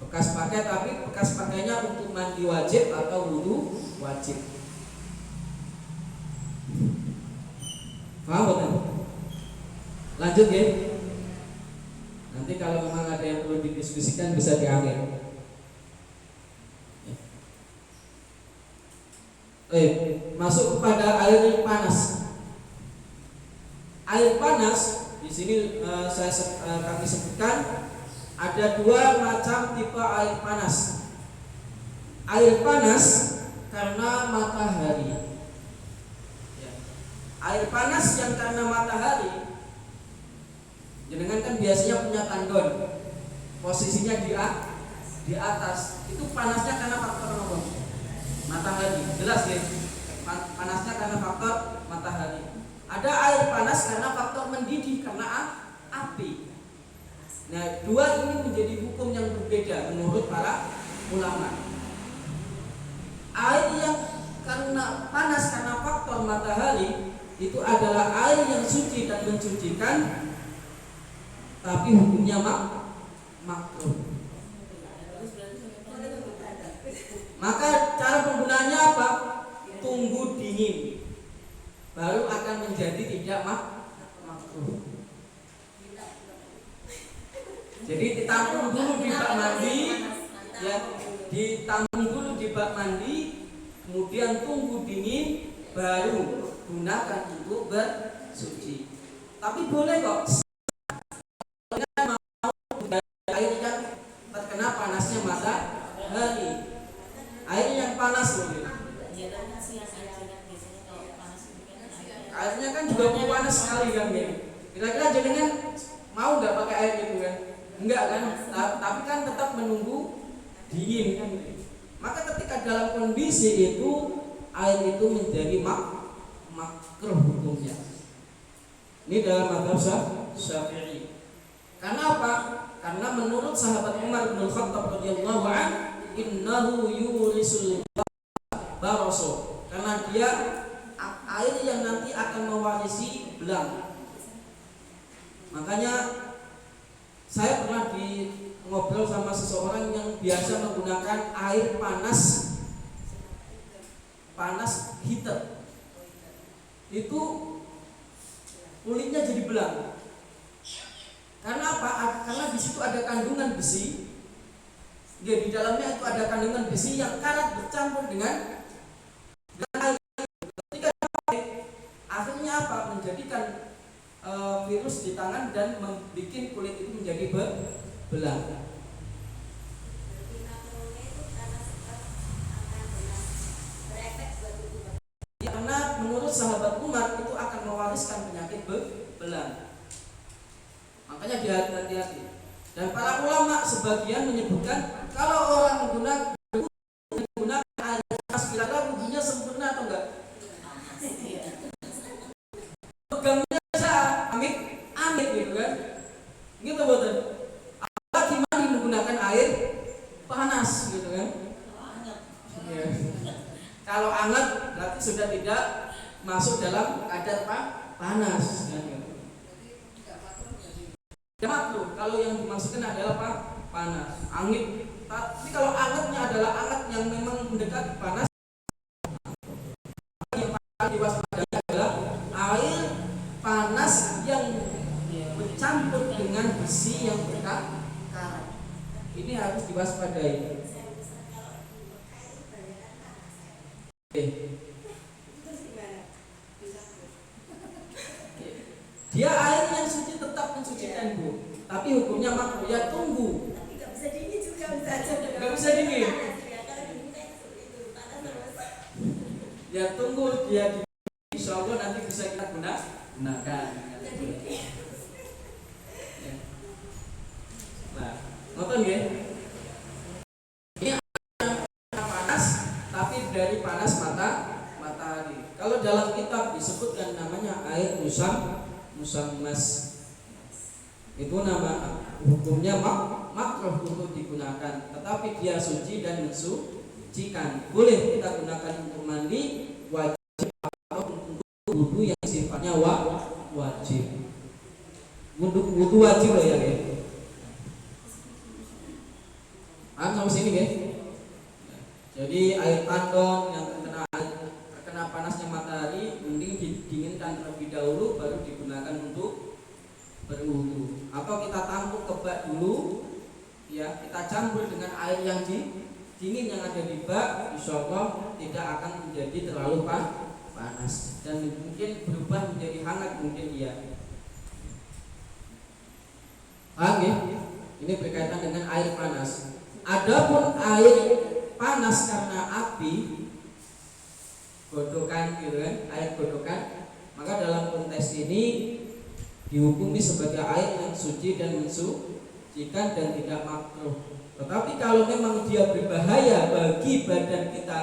Bekas pakai, tapi bekas pakainya untuk mandi wajib atau wudu wajib. Paham betul? Lanjut ya. Nanti kalau memang ada yang perlu didiskusikan bisa di akhir. Masuk kepada air panas. Air panas di sini kami sebutkan ada 2 macam tipe air panas. Air panas karena matahari. Air panas yang karena matahari, jenengan kan biasanya punya tandon, posisinya di atas. Itu panasnya karena faktor apa? Matahari. Jelas ya? Panasnya karena faktor matahari. Ada air panas karena faktor mendidih karena api. Nah, dua ini menjadi hukum yang berbeda menurut para ulama. Air yang karena panas karena faktor matahari itu adalah air yang suci dan mensucikan, tapi hukumnya makruh. Maka cara penggunaannya apa? Tunggu dingin, baru akan menjadi tidak makruh. Jadi ditampung dulu di bak mandi, ya, ditampung dulu di bak mandi, kemudian tunggu dingin, baru gunakan untuk bersuci. Tapi boleh kok, air yang terkena panasnya matahari, air yang panas boleh. Airnya kan juga panas sekali kan ya. Kira-kira jenengan mau nggak pakai air itu kan? Enggak kan? Tapi kan tetap menunggu dingin kan. Maka ketika dalam kondisi itu air itu menjadi makruh hukumnya. Ini dalam mazhab Syafi'i. Karena apa? Karena menurut sahabat Umar bin Khattab radhiyallahu anhu, innahu yurisul baraso. Karena dia air yang nanti akan mewarisi belang. Makanya saya pernah ngobrol sama seseorang yang biasa menggunakan air panas heater. Itu kulitnya jadi belang. Karena apa? Karena di situ ada kandungan besi. Ya, di dalamnya itu ada kandungan besi yang karat bercampur dengan air. Ketika akhirnya apa? Menjadikan virus di tangan dan membuat kulit itu menjadi belang. Karena menurut sahabat Umar itu akan mewariskan penyakit belang. Makanya hati-hati. Dan para ulama sebagian menyebutkan kalau orang menggunakan air panas, kira-kira wudunya sempurna atau enggak? Pegangnya amit gitu kan, gitu betul. Apalagi mandi menggunakan air panas gitu kan. Ya. Kalau hangat berarti sudah tidak masuk dalam kadar panas kan. Makruh kalau yang dimaksudkan adalah panas, angin. Tapi kalau angetnya adalah anget yang memang mendekati panas, yang paling diwaspadai adalah air panas yang bercampur dengan besi yang berkarat. Ini harus diwaspadai. Dia air yang suci tetap mensucikan Bu, tapi hukumnya makruh. Ya tunggu. Tapi nggak bisa dingin juga, Nggak bisa dingin. Ya tunggu dia insya Allah nanti bisa kita gunakan. Nah, nonton ya. Ini panas, tapi dari panas matahari. Kalau dalam kitab disebutkan namanya air musammas. Itu nama hukumnya makruh untuk digunakan, tetapi dia suci dan mensucikan. Boleh kita gunakan untuk mandi wajib atau untuk wudu yang sifatnya wajib. Wudu wajib loh ya, guys. Sampai sini guys. Jadi air tandon yang terkena panasnya matahari mending didinginkan terlebih dahulu baru digunakan untuk berwudu. Atau kita tampung ke bak dulu, ya kita campur dengan air yang dingin yang ada di bak, insya Allah tidak akan menjadi terlalu panas dan mungkin berubah menjadi hangat mungkin ya. Paham ya? Ini berkaitan dengan air panas. Adapun air panas karena api, godokan gitu kan, air godokan, maka dalam konteks ini dihukumi sebagai air yang suci dan mensucikan dan tidak makruh. Tetapi kalau memang dia berbahaya bagi badan kita,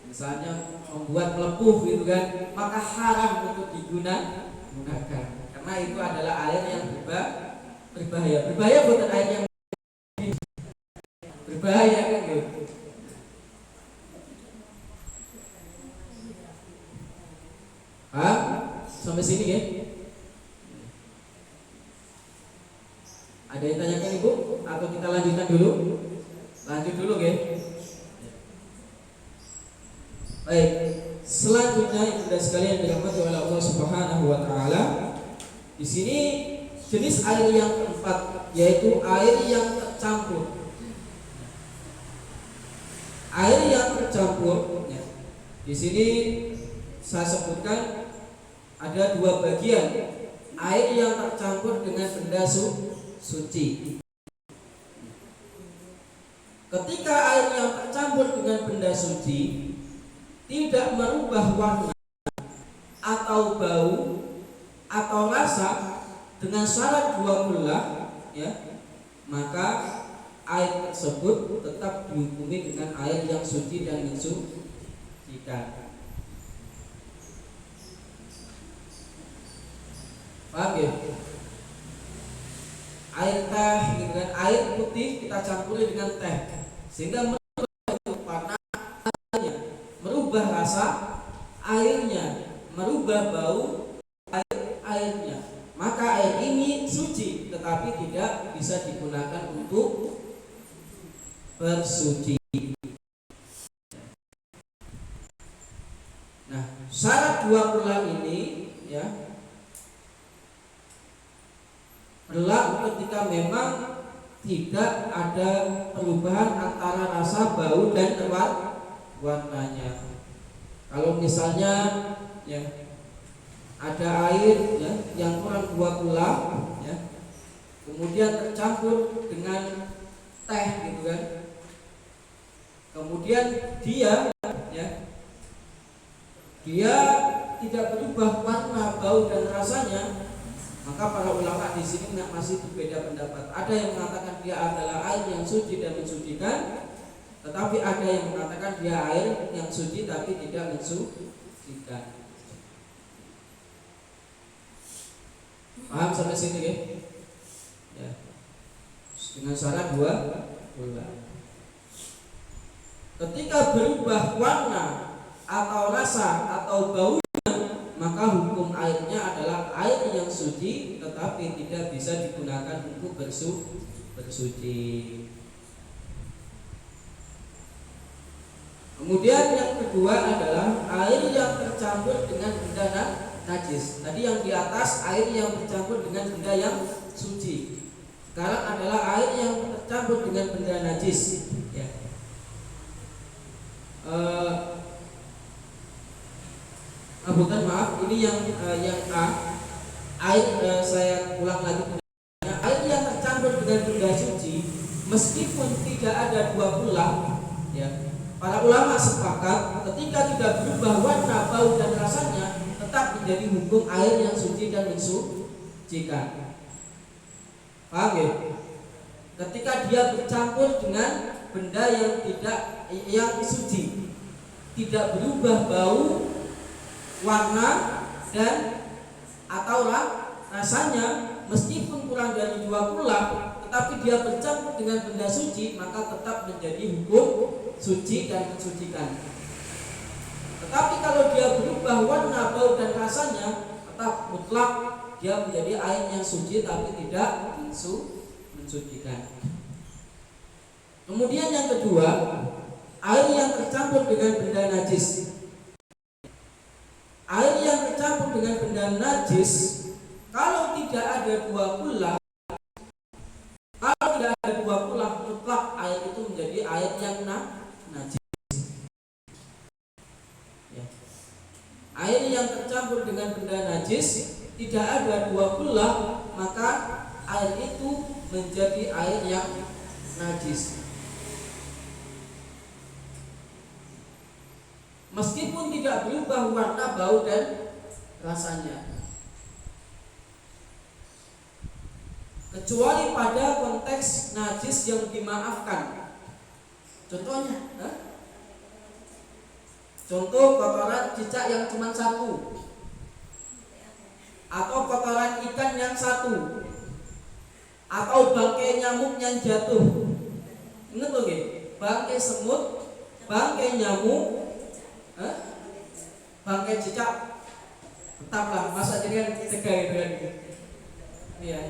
misalnya membuat melepuh gitu kan, maka haram untuk digunakan karena itu adalah air yang berbahaya. Bukan air yang berbahaya kan gitu. Sampai sini ya. Ada yang tanyakan Ibu atau kita lanjutkan dulu? Lanjut dulu ya. Baik, selanjutnya Ibu dan sekalian dirahmati oleh Allah Subhanahu wa taala. Di sini jenis air yang keempat yaitu air yang tercampur. Air yang tercampur ya. Di sini saya sebutkan ada dua bagian. Air yang tercampur dengan benda suci. Ketika air yang tercampur dengan benda suci tidak merubah warna atau bau atau rasa dengan syarat dua belah ya, maka air tersebut tetap dihukumi dengan air yang suci dan mensucikan. Paham ya? Air teh gitu kan, air putih kita campuri dengan teh sehingga merubah warnanya, merubah rasa airnya, merubah bau airnya, maka air ini suci tetapi tidak bisa digunakan untuk bersuci. Nah, syarat dua belah ini ya berlaku ketika memang tidak ada perubahan antara rasa, bau dan warnanya. Kalau misalnya ya ada air ya yang kurang dua belah ya, kemudian tercampur dengan teh gitu kan, kemudian dia tidak berubah warna, bau dan rasanya, maka para ulama di sini masih berbeda pendapat. Ada yang mengatakan dia adalah air yang suci dan mensucikan, tetapi ada yang mengatakan dia air yang suci tapi tidak mensucikan. Paham sampai sini ya? Dengan syarat dua belah. Ketika berubah warna atau rasa atau bau, maka hukum airnya adalah air yang suci tetapi tidak bisa digunakan untuk bersuci. Kemudian yang kedua adalah air yang tercampur dengan benda najis. Tadi yang di atas air yang tercampur dengan benda yang suci. Sekarang adalah air yang tercampur dengan benda najis. Ya. Bukan, maaf, ini yang A. Air saya ulang lagi. Air yang tercampur dengan benda suci, meskipun tidak ada dua belah, ya, para ulama sepakat ketika tidak berubah warna, bau dan rasanya, tetap menjadi hukum air yang suci dan mensucikan. Paham ya? Ketika dia bercampur dengan benda yang suci, tidak berubah bau, warna dan atau rasanya, meskipun kurang dari dua belah, tetapi dia bercampur dengan benda suci, maka tetap menjadi hukum suci dan mensucikan. Tetapi kalau dia berubah warna, bau dan rasanya, tetap mutlak dia menjadi air yang suci tapi tidak mensucikan. Kemudian yang kedua, air yang tercampur dengan benda najis. Air yang tercampur dengan benda najis, kalau tidak ada dua belah, mutlak air itu menjadi air yang najis. Ya. Air yang tercampur dengan benda najis, tidak ada dua belah, maka air itu menjadi air yang najis. Meskipun tidak berubah warna, bau dan rasanya, kecuali pada konteks najis yang dimaafkan. Contohnya, Contoh kotoran cicak yang cuma satu, atau kotoran ikan yang satu, atau bangkai nyamuk yang jatuh. Ingat loh, bangkai semut, bangkai nyamuk, bangkai cicak, tetaplah masa jadi kan tegang gitu kan. Iya.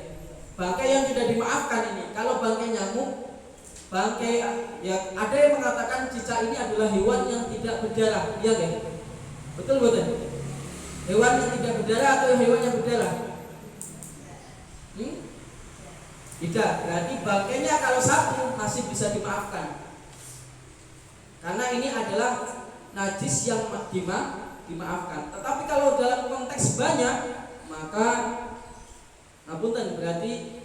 Bangkai yang tidak dimaafkan ini. Kalau bangkai nyamuk, bangkai ya ada yang mengatakan cicak ini adalah hewan yang tidak berdarah, iya kan? Betul betul. Hewan yang tidak berdarah atau hewan yang berdarah? Tidak. Berarti bangkainya kalau satu masih bisa dimaafkan. Karena ini adalah najis yang dimaafkan. Tetapi kalau dalam konteks banyak, maka ngapunten berarti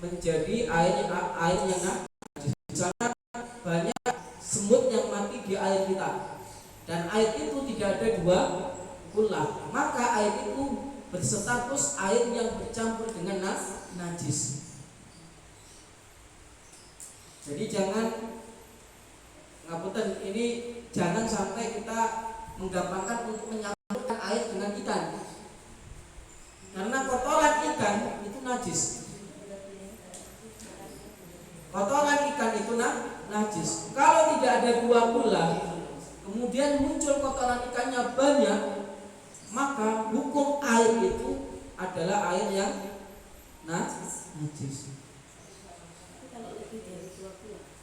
menjadi air yang najis. Misalnya banyak semut yang mati di air kita, dan air itu tidak ada dua ulah, maka air itu berstatus air yang bercampur dengan najis. Jadi jangan ngapunten, ini jangan sampai kita menggampangkan untuk menyampurkan air dengan ikan. Karena kotoran ikan itu najis. Kotoran ikan itu najis. Kalau tidak ada dua ulah, kemudian muncul kotoran ikannya banyak, maka hukum air itu adalah air yang najis.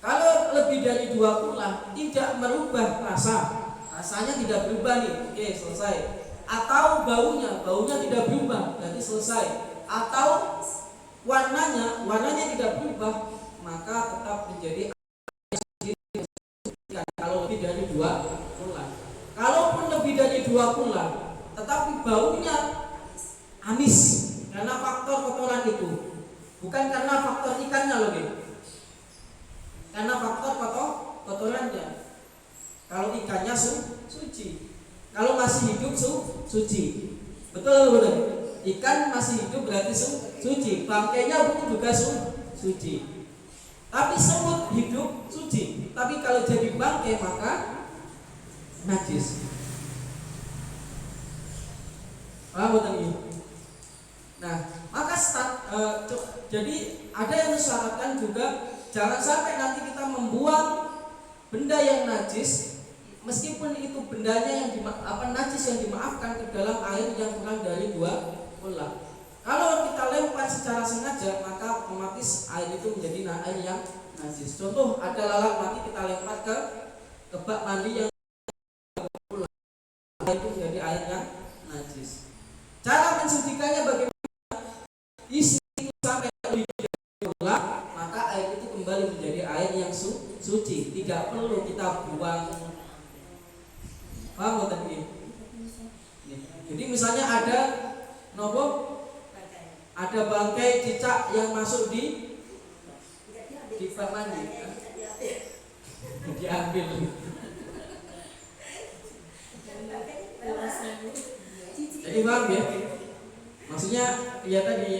Kalau lebih dari dua ulah tidak merubah rasanya tidak berubah nih, oke selesai. Atau baunya tidak berubah, berarti selesai. Atau warnanya tidak berubah, maka tetap menjadi air. Kalau lebih dari dua ulah. Kalaupun lebih dari dua ulah, tetapi baunya amis karena faktor kotoran itu, bukan karena faktor ikannya loh, karena faktor kotorannya. Kalau ikannya suci, kalau masih hidup suci, betul. Ikan masih hidup berarti suci, bangkainya pun juga suci. Tapi semut hidup suci, tapi kalau jadi bangkai maka najis. Paham betul ini? Nah, maka jadi ada yang mensyaratkan juga jangan sampai nanti kita membuang benda yang najis, meskipun itu bendanya yang najis yang dimaafkan ke dalam air yang kurang dari dua ulah. Kalau kita lempar secara sengaja, maka otomatis air itu menjadi air yang najis. Contoh, ada lalat mati kita lempar ke bak mandi yang ulah, itu menjadi air yang najis. Cara mensucikannya bagaimana? Isi sampai lebih dari ulah, maka air itu kembali menjadi air yang suci, tidak perlu kita buang. Paham tadi? Jadi misalnya ada ada bangkai cicak yang masuk di bak mandi, diambil. Jadi paham ya? Maksudnya ya tadi,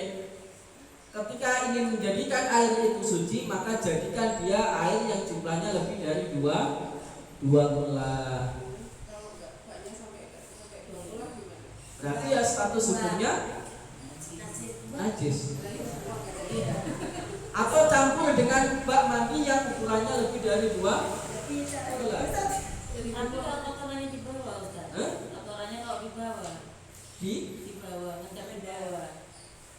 ketika ingin menjadikan air itu suci, maka jadikan dia air yang jumlahnya lebih dari dua ulah. Berarti ya status hukumnya najis. Atau campur dengan bak mandi yang ukurannya lebih dari dua ulah. Tapi kalau kotorannya di bawah, Ustaz. Kotorannya kalau di bawah. Di bawah, ngecap di bawah.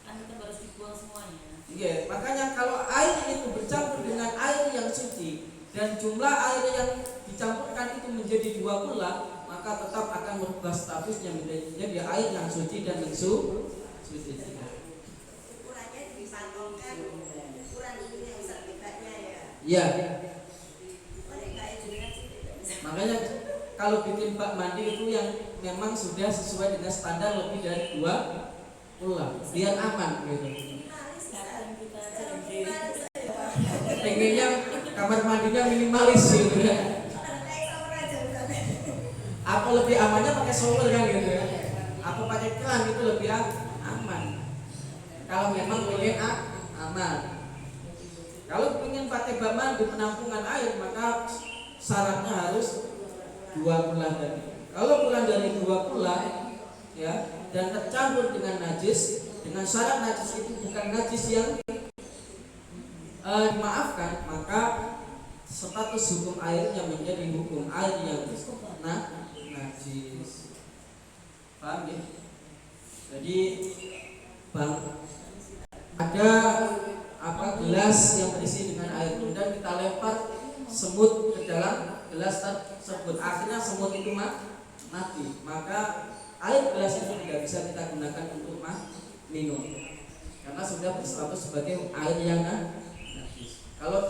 Kan kita harus dibuang semuanya. Iya, makanya kalau air itu bercampur dengan air yang suci dan jumlah air yang dicampurkan itu menjadi dua ulah, maka tetap akan merubah statusnya menjadi air yang suci dan suci. Ukurannya dipantulkan, ukuran ini yang bisa bedanya ya. Iya. Makanya kalau bikin bak mandi itu yang memang sudah sesuai dengan standar lebih dari dua ulah, biar aman gitu. Pengennya kamar mandinya minimalis gitu ya. Apa lebih amannya pakai shower kan gitu ya? Apa pakai keran itu lebih aman. Kalau memang pengen aman. Kalau ingin pakai bak mandi penampungan air, maka syaratnya harus dua kula tadi. Kalau kurang dari dua kula ya dan tercampur dengan najis, dengan syarat najis itu bukan najis yang dimaafkan, maka status hukum airnya menjadi hukum air yang najis. Paham ya? Jadi ada gelas yang berisi dengan air, kemudian kita lempar semut ke dalam gelas tersebut, akhirnya semut itu mati, maka air gelas itu tidak bisa kita gunakan untuk minum karena sudah berstatus sebagai air yang najis. Kalau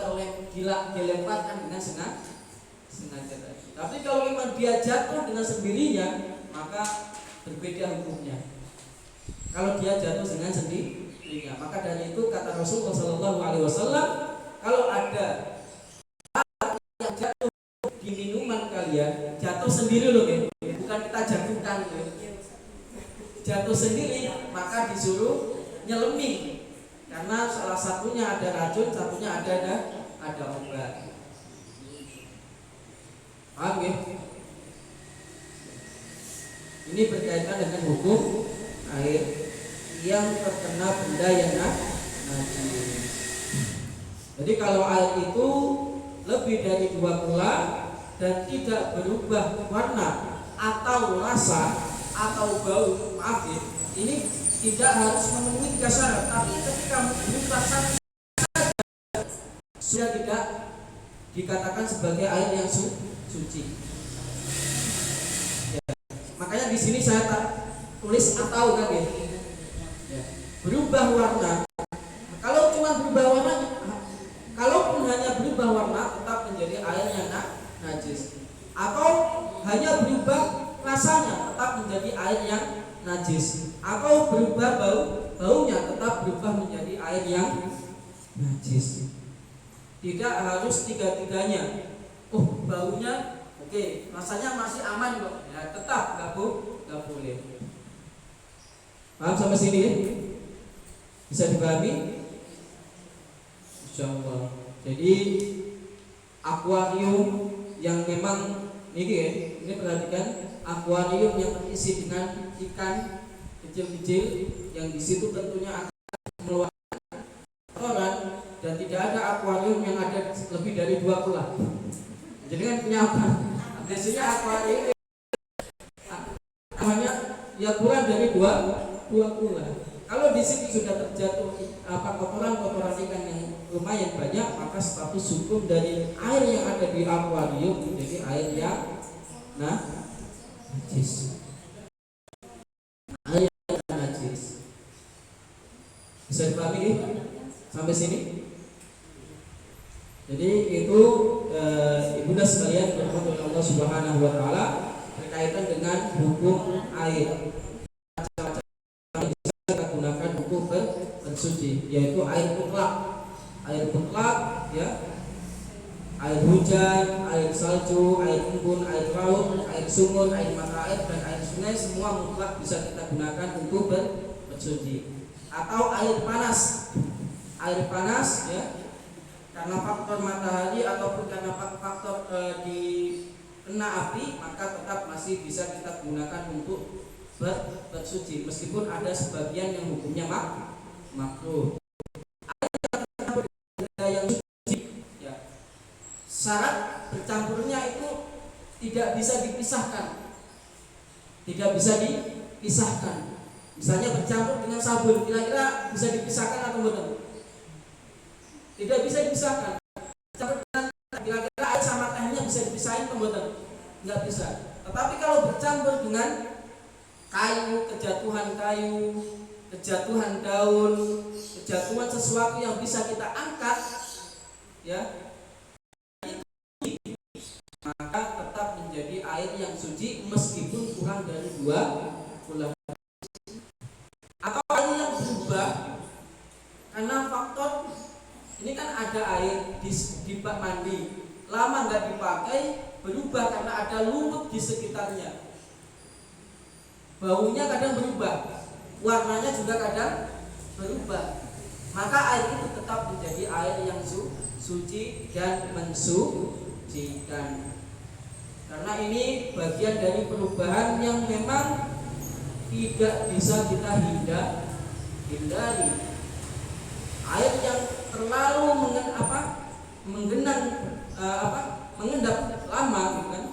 dilemparkan dengan sengaja tadi. Tapi kalau memang dia jatuh dengan sendirinya, maka berbeda hukumnya. Kalau dia jatuh dengan sendirinya, maka dari itu kata Rasulullah SAW, kalau ada yang jatuh di minuman kalian, jatuh sendiri loh, bukan kita jatuhkan, jatuh sendiri, maka disuruh nyelemi, karena salah satunya ada racun, satunya ada obat. Paham ya? Ini berkaitan dengan hukum air yang terkena benda yang najis. Jadi kalau air itu lebih dari 2 kula dan tidak berubah warna atau rasa atau bau, maaf ya, ini tidak harus memenuhi 3 syarat, tapi ketika berubah satu sudah tidak dikatakan sebagai air yang suci. Ya. Makanya di sini saya tulis atau kan ya. Berubah warna. Kalau cuma berubah warna, kalaupun hanya berubah warna tetap menjadi air yang najis. Atau hanya berubah rasanya tetap menjadi air yang najis. Atau berubah baunya tetap berubah menjadi air yang najis. Tidak harus tiga-tiganya. Oh, baunya oke, rasanya masih aman kok. Ya, tetap nggak boleh. Paham sampai sini ya? Bisa dipahami? Insyaallah. Jadi akuarium yang memang ini perhatikan, akuarium yang terisi dengan ikan kecil-kecil yang di situ tentunya akan mengeluarkan kotoran, dan tidak ada akuarium yang ada lebih dari 2 kula. Jadi kan punya apa? Biasanya akuarium hanya ya kurang dari 2 kula. Kalau di situ sudah terjatuh kotoran-kotoran ikan yang lumayan banyak, maka status hukum dari air yang ada di akuarium menjadi air yang najis. Air yang najis. Bisa dipahami sampai sini? Jadi itu ibunda sekalian rahmatullah Allah Subhanahu wa taala berkaitan dengan hukum air. Bersuci, yaitu air mutlak, ya, air hujan, air salju, air embun, air laut, air sumur, air mata air dan air sungai, semua mutlak bisa kita gunakan untuk bersuci. Atau air panas, ya, karena faktor matahari ataupun karena faktor di kena api, maka tetap masih bisa kita gunakan untuk bersuci, meskipun ada sebagian yang hukumnya makruh. Yang suci, ya, syarat bercampurnya itu tidak bisa dipisahkan. Misalnya bercampur dengan sabun, kira-kira bisa dipisahkan atau betul? Tidak bisa dipisahkan. Bercampur dengan kira-kira air sama tehnya bisa dipisahin atau betul? Nggak bisa. Tetapi kalau bercampur dengan kayu, kejatuhan daun, kejatuhan sesuatu yang bisa kita angkat, ya, maka tetap menjadi air yang suci meskipun kurang dari 2 kula. Atau air yang berubah karena faktor ini kan ada air di bak mandi, lama nggak dipakai, berubah karena ada lumut di sekitarnya. Baunya kadang berubah, warnanya juga kadang berubah, maka air itu tetap menjadi air yang suci dan mensucikan. karena ini bagian dari perubahan yang memang tidak bisa kita hindari. Air yang terlalu mengendap lama, gitu kan,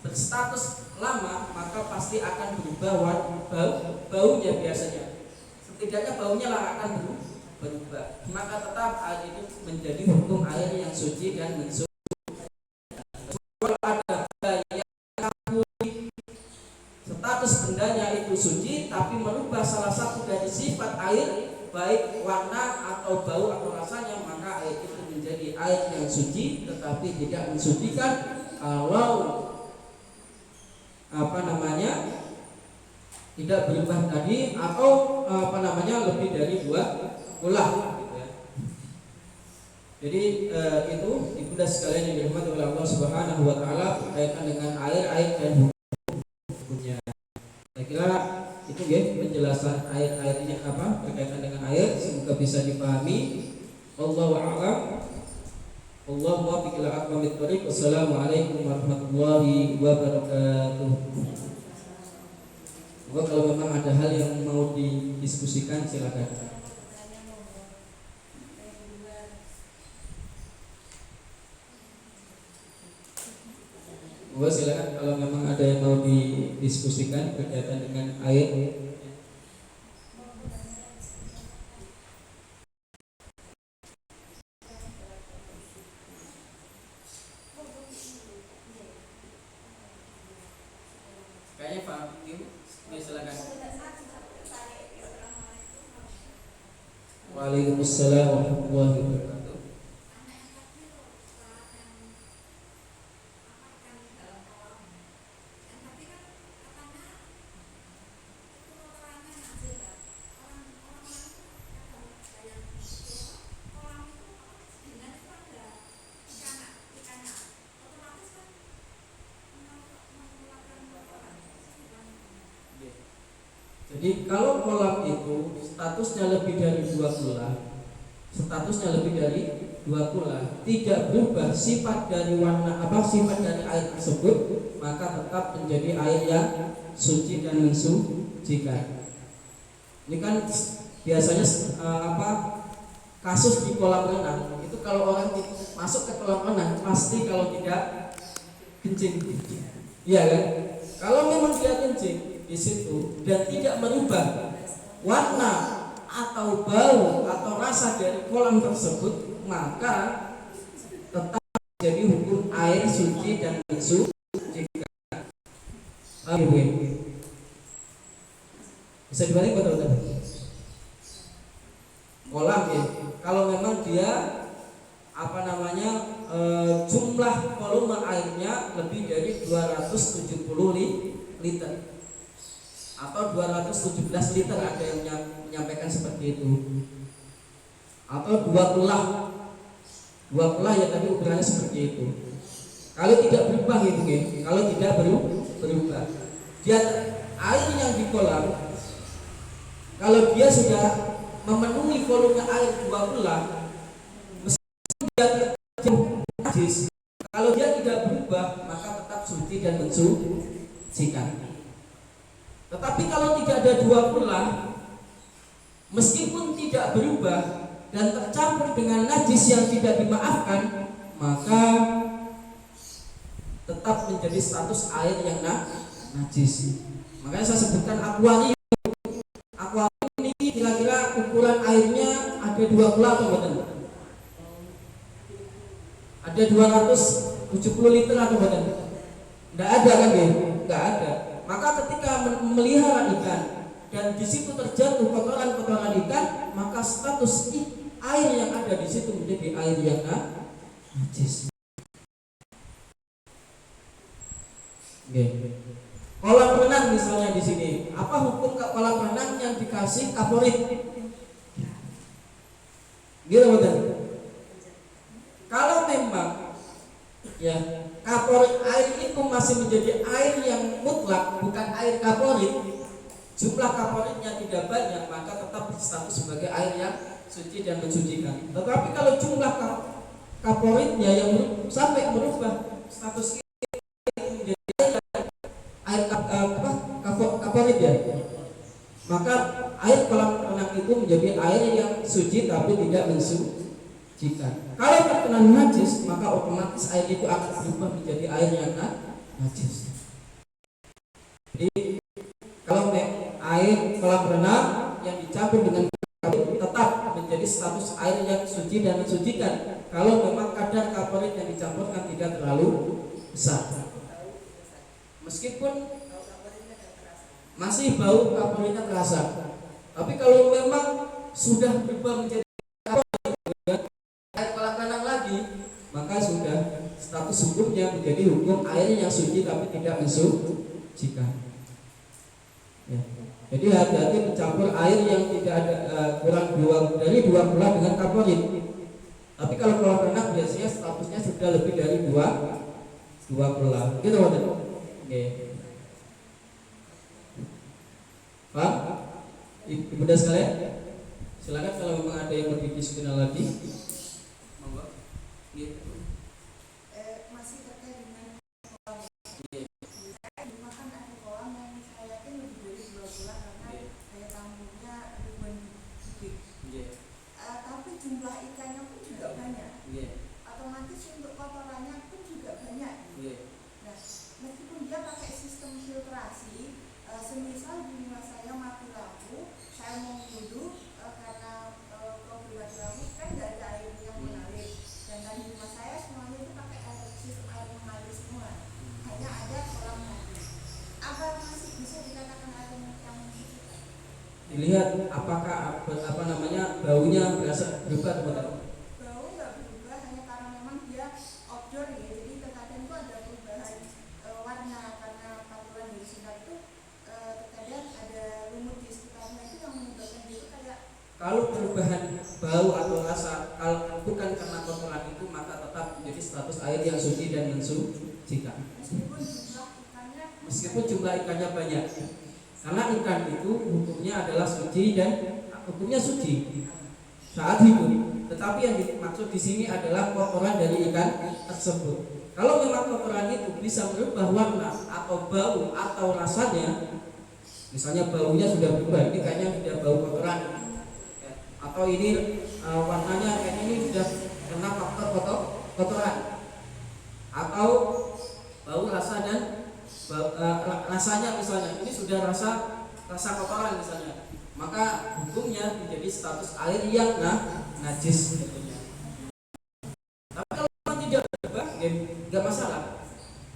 berstatus lama, maka pasti akan berubah baunya biasanya. Setidaknya baunya lah akan berubah. Maka tetap air itu menjadi hukum air yang suci dan mensuci. Kalau ada benda yang status bendanya itu suci, tapi merubah salah satu dari sifat air, baik warna atau bau atau rasanya, maka air itu menjadi air yang suci, tetapi tidak mensucikan kalau tidak berubah tadi atau lebih dari 2 ulah, gitu ya. Jadi itu ibu dan sekalian yang dirahmati oleh Allah Subhanahu wa taala berkaitan dengan air dan hukumnya. Saya kira itu ya penjelasan air ini berkaitan dengan air, semoga bisa dipahami. Wallahu a'lam. Allahu muwaffiq ila aqwamit thoriq. Wassalamualaikum warahmatullahi wabarakatuh. Kalau memang ada hal yang mau didiskusikan silakan. Silakan kalau memang ada yang mau didiskusikan berkaitan dengan air. Kayaknya Pak Kim, silakan. Waalaikumsalam warahmatullahi wabarakatuh. Jadi kalau kolam itu statusnya lebih dari 2 kula, tidak berubah sifat dari sifat dari air tersebut, maka tetap menjadi air yang suci dan mensucikan. Ini kan biasanya kasus di kolam renang itu, kalau orang masuk ke kolam renang pasti kalau tidak kencing, iya kan? Kalau memang dia kencing di situ dan tidak merubah warna atau bau atau rasa dari kolam tersebut, maka tetap menjadi hukum air suci dan mensucikan. Bisa dibalik betul-betul. Kolam ya, kalau memang dia jumlah volume airnya lebih dari 270 liter atau 217 liter, ada yang menyampaikan seperti itu, atau 2 kulah ya, tadi ukurannya seperti itu. Kalau tidak berubah gitu ya, kalau tidak berubah dia air yang di kolam, kalau dia sudah memenuhi volume air 2 kulah, meskipun dia najis, kalau dia tidak berubah maka tetap suci dan mensucikan. Tetapi kalau tidak ada 2 kulah, meskipun tidak berubah dan tercampur dengan najis yang tidak dimaafkan, maka tetap menjadi status air yang najis. Makanya saya sebutkan akuarium. Akuarium ini kira-kira ukuran airnya ada 2 kulah atau bukan? Ada 270 liter atau bukan? Tidak ada kan ya? Tidak ada. Maka ketika memelihara ikan dan di situ terjatuh kotoran-kotoran ikan, maka status air yang ada di situ menjadi air yang najis. Kolam renang misalnya di sini, apa hukum kolam renang yang dikasih kaporit? Gitu betul. Kalau memang ya kaporit air itu masih menjadi air yang mutlak, bukan air kaporit, jumlah kaporitnya tidak banyak, maka tetap berstatus sebagai air yang suci dan mensucikan. Tetapi kalau jumlah kaporitnya yang sampai merubah status ini menjadi kaporit ya. Maka air kolam renang itu menjadi air yang suci tapi tidak mensucikan. Kalau terkena najis, maka otomatis air itu akan berubah menjadi air yang najis. Jadi kalau air kolam renang yang dicampur dengan kaporit tetap menjadi status air yang suci dan mensucikan. Kalau memang kadar kaporit yang dicampurkan tidak terlalu besar. Meskipun masih bau kaporitnya terasa. Tapi kalau memang sudah berubah menjadi air kolam renang lagi, maka sudah status hukumnya menjadi hukum air yang suci tapi tidak mensucikan. Ya. Jadi hati-hati mencampur air yang tidak ada kurang dari 2 pula dengan kaporit. Tapi kalau kolam renang biasanya statusnya sudah lebih dari 2 pula. Gitu kan? Oke. Pak, Ibu dan sekalian, silakan kalau memang ada yang lebih diskusi lagi. Monggo. Masih terkait dengan kolam. Saya dimakan ada kolam yang saya yakin lebih dari 2 bulan karena daya tampungnya ribuan kubik. Tapi jumlah ikannya pun juga banyak. Otomatis untuk kotorannya pun juga banyak. Nah, meskipun dia pakai sistem filtrasi, semisal di rumah saya mati lampu, saya mau wudhu karena problem mati lampu kan nggak ada air yang mengalir. Dan di rumah saya semuanya itu pakai sistem air mengalir semua. Hanya ada kolam mati. Apa masih bisa dikatakan air yang mensucikan? Dilihat apakah baunya berasa berubah atau Bau nggak berubah hanya karena memang dia outdoor ya. Jadi terkadang itu ada perubahan warna karena pantulan dari sinar itu. Terkadang ada lumut di sekitarnya itu yang menyebabkan dia itu kayak. Kalau perubahan bau atau rasa kalau bukan karena kotoran itu, maka tetap menjadi status air yang suci dan mensucikan. Meskipun jumlah ikannya banyak. Karena ikan itu hukumnya adalah suci dan hukumnya suci saat hidup. Tetapi yang dimaksud di sini adalah kotoran dari ikan tersebut. Kalau memang kotoran itu bisa merubah warna atau bau atau rasanya, misalnya baunya sudah berubah, ini kayaknya sudah bau kotoran, atau ini warnanya kayaknya ini sudah kena faktor kotoran, atau bau rasa dan rasanya misalnya ini sudah rasa kotoran misalnya, maka hukumnya menjadi status air yang najis tentunya. Tapi kalau memang tidak berubah, nggak masalah.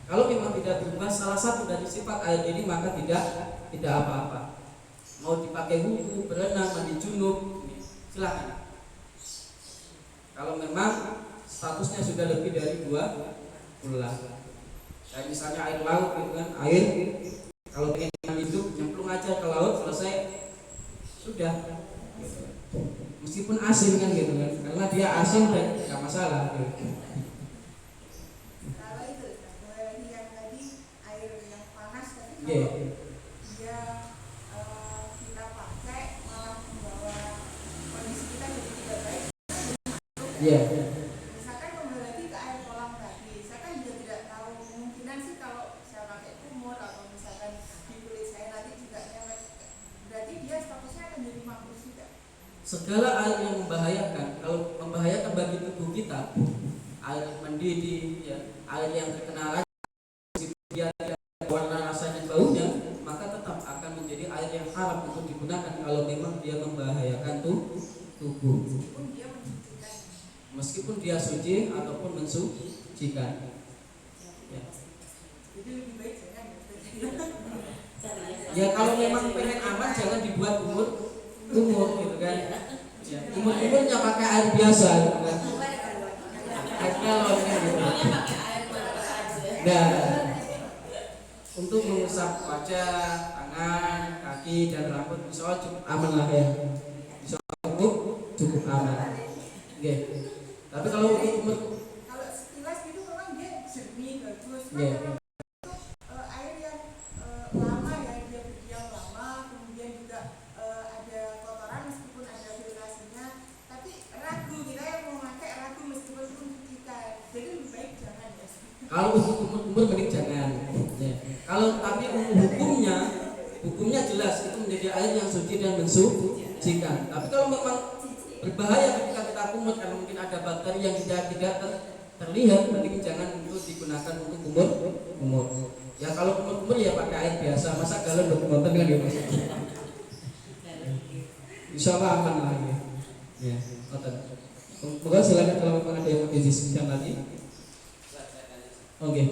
Kalau memang tidak berubah salah satu dari sifat air ini, maka tidak apa-apa. Mau dipakai wudhu, berenang, mandi junub, silakan. Kalau memang statusnya sudah lebih dari 2 bulan. Kayak misalnya air laut gitu kan, air kalau pengen mandi hidup nyemplung aja ke laut, selesai sudah. Meskipun asin kan gitu kan, karena dia asin dan nggak masalah. Gitu. Kalau itu yang tadi air yang panas tadi Yeah. kalau dia kita pakai malah membawa kondisi kita jadi tidak baik. Iya. Misalkan kembali lagi ke air kolam tadi, saya kan juga tidak tahu kemungkinan sih kalau saya pakai kumur atau misalkan di kulit saya nanti juga nyelek, berarti dia statusnya akan jadi makruh juga. Segala air yang membahayakan, kalau membahayakan bagi tubuh kita, air mendidih, ya, air yang terkena racun, dia warna rasanya baunya, maka tetap akan menjadi air yang haram untuk digunakan kalau memang dia membahayakan tubuh. Meskipun dia suci ataupun mensucikan. Ya. Jadi lebih baik jangan. Ya kalau memang pengen aman jangan dibuat kumur gitu kan. Ya, kumurnya pakai air biasa gitu kan. Air galon gitu. Nah, untuk mengusap wajah, tangan, kaki dan rambut insya cukup aman lah ya. Insya cukup aman. Oke. Tapi kalau kalau sekilas gitu memang dia jernih bagus. Yeah. Air yang lama ya, dia berdiam lama, kemudian juga ada kotoran meskipun ada filtrasinya, tapi ragu kita yang mau pakai ragu meskipun itu mencucikan. Jadi lebih baik jangan ya. kalau untuk umur mending jangan. Ya. Kalau tapi hukum air yang suci dan mensucikan. Tapi kalau memang berbahaya ketika kita kumur karena mungkin ada bakteri yang tidak terlihat, mending jangan untuk digunakan untuk kumur. Ya kalau kumur ya pakai air biasa, masa galon dokumen kan ya Mas. Insya Allah aman lagi. Ya, moga silakan kalau memang ada yang mau didiskusikan lagi. Oke.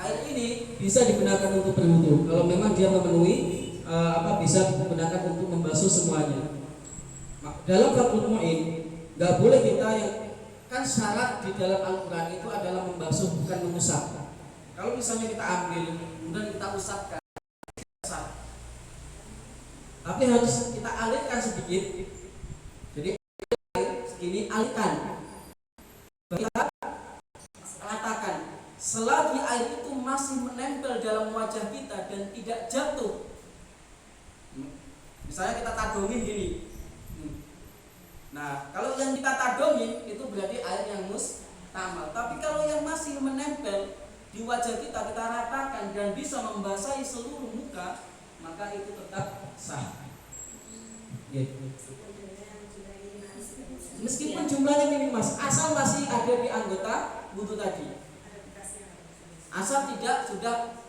Air ini bisa digunakan untuk berwudu kalau memang dia memenuhi bisa digunakan untuk membasuh semuanya. Dalam Fathul Mu'in nggak boleh kita yang kan syarat di dalam Al-Quran itu adalah membasuh bukan mengusap. Kalau misalnya kita ambil kemudian kita usapkan, tapi harus kita alirkan sedikit. Jadi air segini alirkan, kita ratakan. Selagi air itu masih menempel dalam wajah kita dan tidak jatuh, misalnya kita tadongin gini. Nah, kalau yang kita tadongin itu berarti air yang mustamal. Tapi kalau yang masih menempel di wajah kita ratakan dan bisa membasahi seluruh muka, maka itu tetap sah. Meskipun jumlahnya minim Mas, asal masih ada di anggota wudu tadi. Asal tidak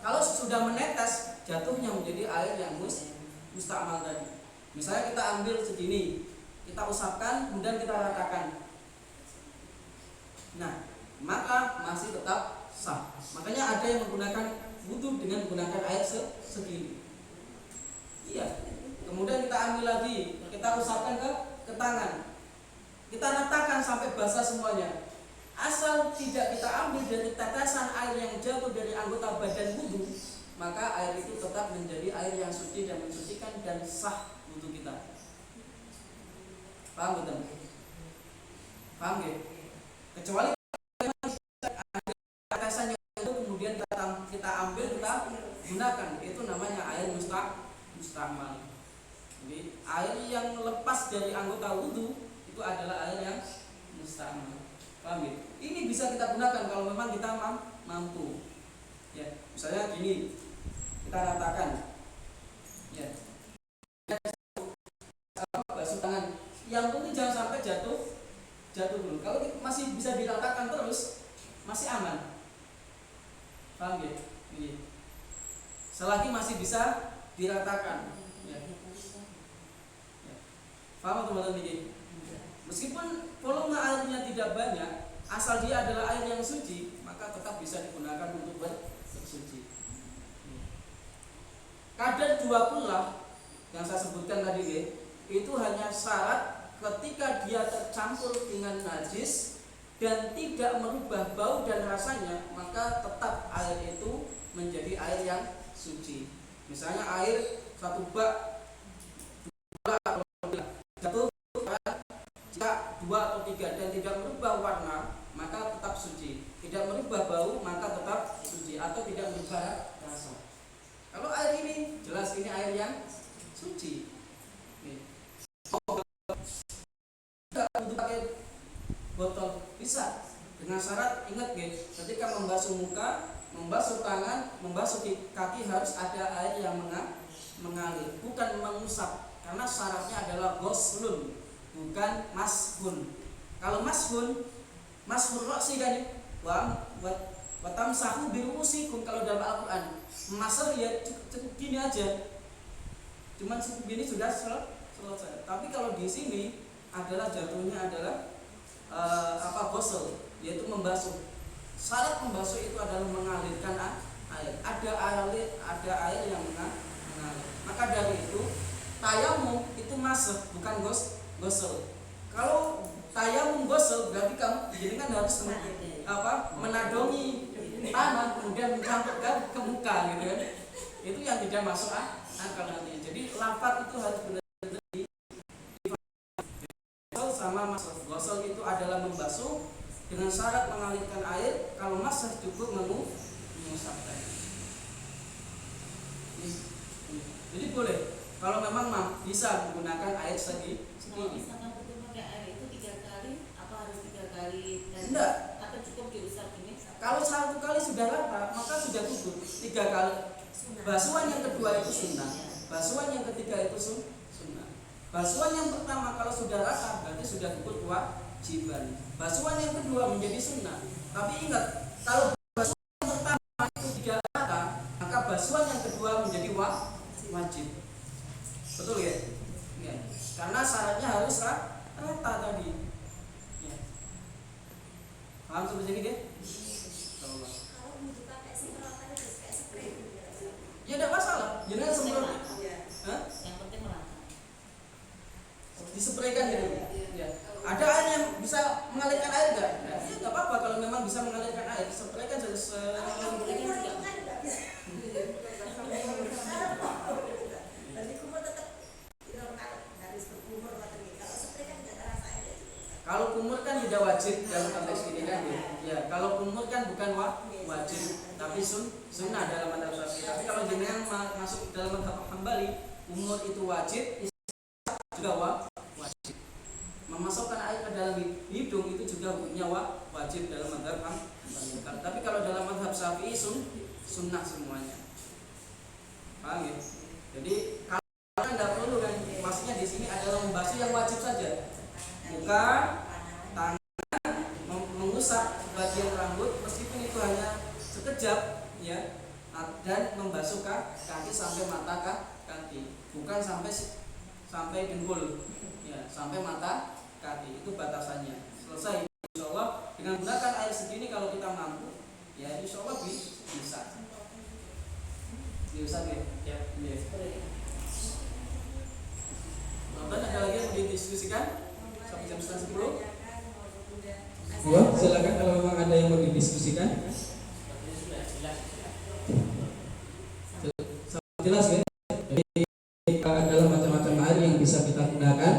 kalau sudah menetes jatuhnya menjadi air yang mustamal tadi. Misalnya kita ambil segini, kita usapkan, kemudian kita ratakan. Nah, maka masih tetap sah. Makanya ada yang menggunakan wudu dengan menggunakan air segini. Iya. Kemudian kita ambil lagi, kita usapkan ke tangan. Kita ratakan sampai basah semuanya. Asal tidak kita ambil dari tetesan air yang jatuh dari anggota badan wudu, maka air itu tetap menjadi air yang suci dan mensucikan dan sah wudu kita. Paham betul? Paham ya? Kecuali ada tetesan yang itu kemudian kita ambil, kita gunakan, itu namanya air mustamal. Jadi air yang lepas dari anggota wudu itu adalah air yang mustamal. Paham ya? Ini bisa kita gunakan kalau memang kita mampu. Ya, misalnya gini, kita ratakan. Ya. Basuh tangan. Yang penting jangan sampai jatuh dulu. Kalau masih bisa diratakan terus, masih aman. Paham ya? Ini. Selagi masih bisa diratakan. Ya. Ya. Paham teman-teman ini? Meskipun volume airnya tidak banyak, asal dia adalah air yang suci, maka tetap bisa digunakan untuk bersuci. Kadar 20 yang saya sebutkan tadi itu hanya syarat ketika dia tercampur dengan najis dan tidak merubah bau dan rasanya, maka tetap air itu menjadi air yang suci. Misalnya air 1 bak jatuh 2 atau 3 dan tidak merubah warna, maka tetap suci. Tidak merubah bau, maka tetap suci, atau tidak merubah rasa. Kalau air ini jelas ini air yang suci. Tidak untuk pakai botol bisa dengan syarat, ingat ketika membasuh muka, membasuh tangan, membasuh kaki harus ada air yang mengalir, bukan mengusap, karena syaratnya adalah ghuslun, bukan mashun. Kalau mashun roksi kan buat tamsahu birusikum. Kalau dalam Al-Quran masar ya cukup gini aja, cuman cukup gini sudah selesai. Tapi kalau di sini adalah jatuhnya adalah ghusl, yaitu membasuh. Syarat membasuh itu adalah mengalirkan air. Ada air yang mengalir. Maka dari itu tayamum itu masuk, bukan ghusl. Kalau tayamum ghusl berarti kamu jadi kan harus menadongi tanah kemudian mencampur ke muka gitu kan. Itu yang tidak masuk akal nanti. Jadi lafaz itu harus benar-benar sama masuk. Gosol itu adalah membasuh dengan syarat mengalirkan air. Kalau masih cukup mengusapkan. Jadi boleh kalau memang bisa menggunakan air Kalau segini. misalkan betul pakai air itu 3 kali, apa harus 3 kali? Dan Enggak. atau cukup diusap ini? Kalau 1 kali sudah rata, maka sudah cukup. 3 kali. Basuhan yang kedua itu sunnah. Basuhan yang ketiga itu sunnah. Basuhan yang pertama kalau sudah rata berarti sudah cukup kewajiban. Basuhan yang kedua menjadi sunnah. Tapi ingat, kalau basuhan yang pertama itu tidak rata, maka basuhan yang kedua menjadi wajib. Betul ya? Ya. Karena syaratnya harus rata tadi. Ya. Paham seperti ini deh? Kalau mau pakai semprotan itu kayak spray gitu ya. Ya tidak masalah. Jangan semprot. Yang penting merata. Dispraykan gitu. Ya. Ada air yang bisa mengalirkan air enggak? Ya, enggak apa-apa kalau memang bisa mengalirkan air. Spraykan saja. Kalau kumur kan tidak wajib dalam konteks ini kan ya. Ya, kalau kumur kan bukan wajib, tapi sunnah dalam mazhab Syafi'i. Tapi kalau jenengan masuk dalam mazhab Hambali, kumur itu wajib, juga wajib. Memasukkan air ke dalam hidung itu juga hukumnya wajib dalam mazhab Hambali. Tapi kalau dalam mazhab Syafi'i sunnah semuanya. Paham ya? Jadi kalau kan tidak perlu kan, maksudnya di sini adalah membasuh yang wajib saja. Muka, tangan, mengusap bagian rambut meskipun itu hanya sekejap ya, dan membasuh kaki sampai mata kaki, bukan sampai dengkul ya, sampai mata kaki, itu batasannya. Selesai insyaallah. Dengan gunakan air segini kalau kita mampu ya insyaallah bisa ya. Ada lagi yang mau didiskusikan sampai jam 9:10? Silakan kalau memang ada yang mau didiskusikan. Jelas ya. Jadi adalah macam-macam air yang bisa kita gunakan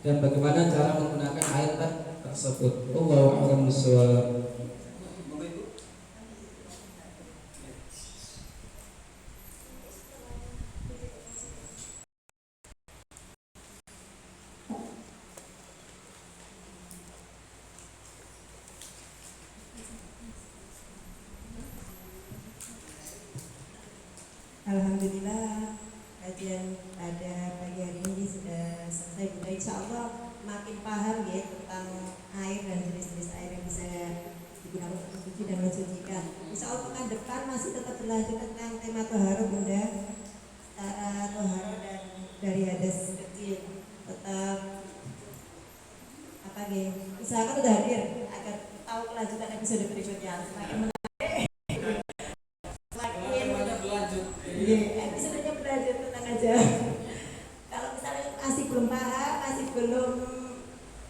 dan bagaimana cara menggunakan air tersebut. Wallahu a'lam bishawab. Alhamdulillah kajian pada pagi hari ini sudah selesai. Bunda insya Allah makin paham ya tentang air dan jenis-jenis air yang bisa digunakan untuk mencuci dan mensucikan. Insya Allah pekan depan masih tetap berlanjut tentang tema toharo Bunda, cara toharo dan dari hadas kecil. Tetap apa ya? Usahakan udah hadir agar tahu kelanjutan episode berikutnya. Semakin episodenya belajar tenang aja. Kalau misalnya masih belum paham, masih belum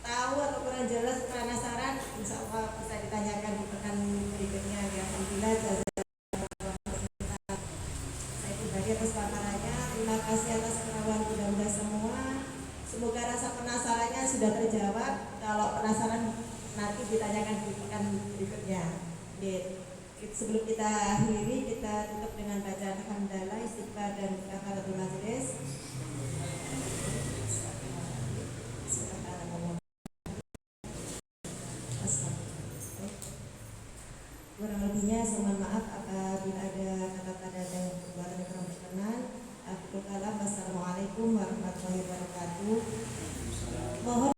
tahu atau kurang jelas, penasaran, insya Allah bisa ditanyakan di pekan berikutnya ya. Alhamdulillah saya pribadi atas paparannya. Terima kasih atas kerawan Bunda semua. Semoga rasa penasarannya sudah terjawab. Kalau penasaran nanti ditanyakan di pekan berikutnya. Sebelum kita akhiri, kita tutup dengan bacaan hamdalah, istighfar dan kafaratul majlis. Kurang lebihnya saya mohon maaf apabila ada kata-kata dan perbuatan yang kurang berkenan. Wassalamualaikum warahmatullahi wabarakatuh. Mohon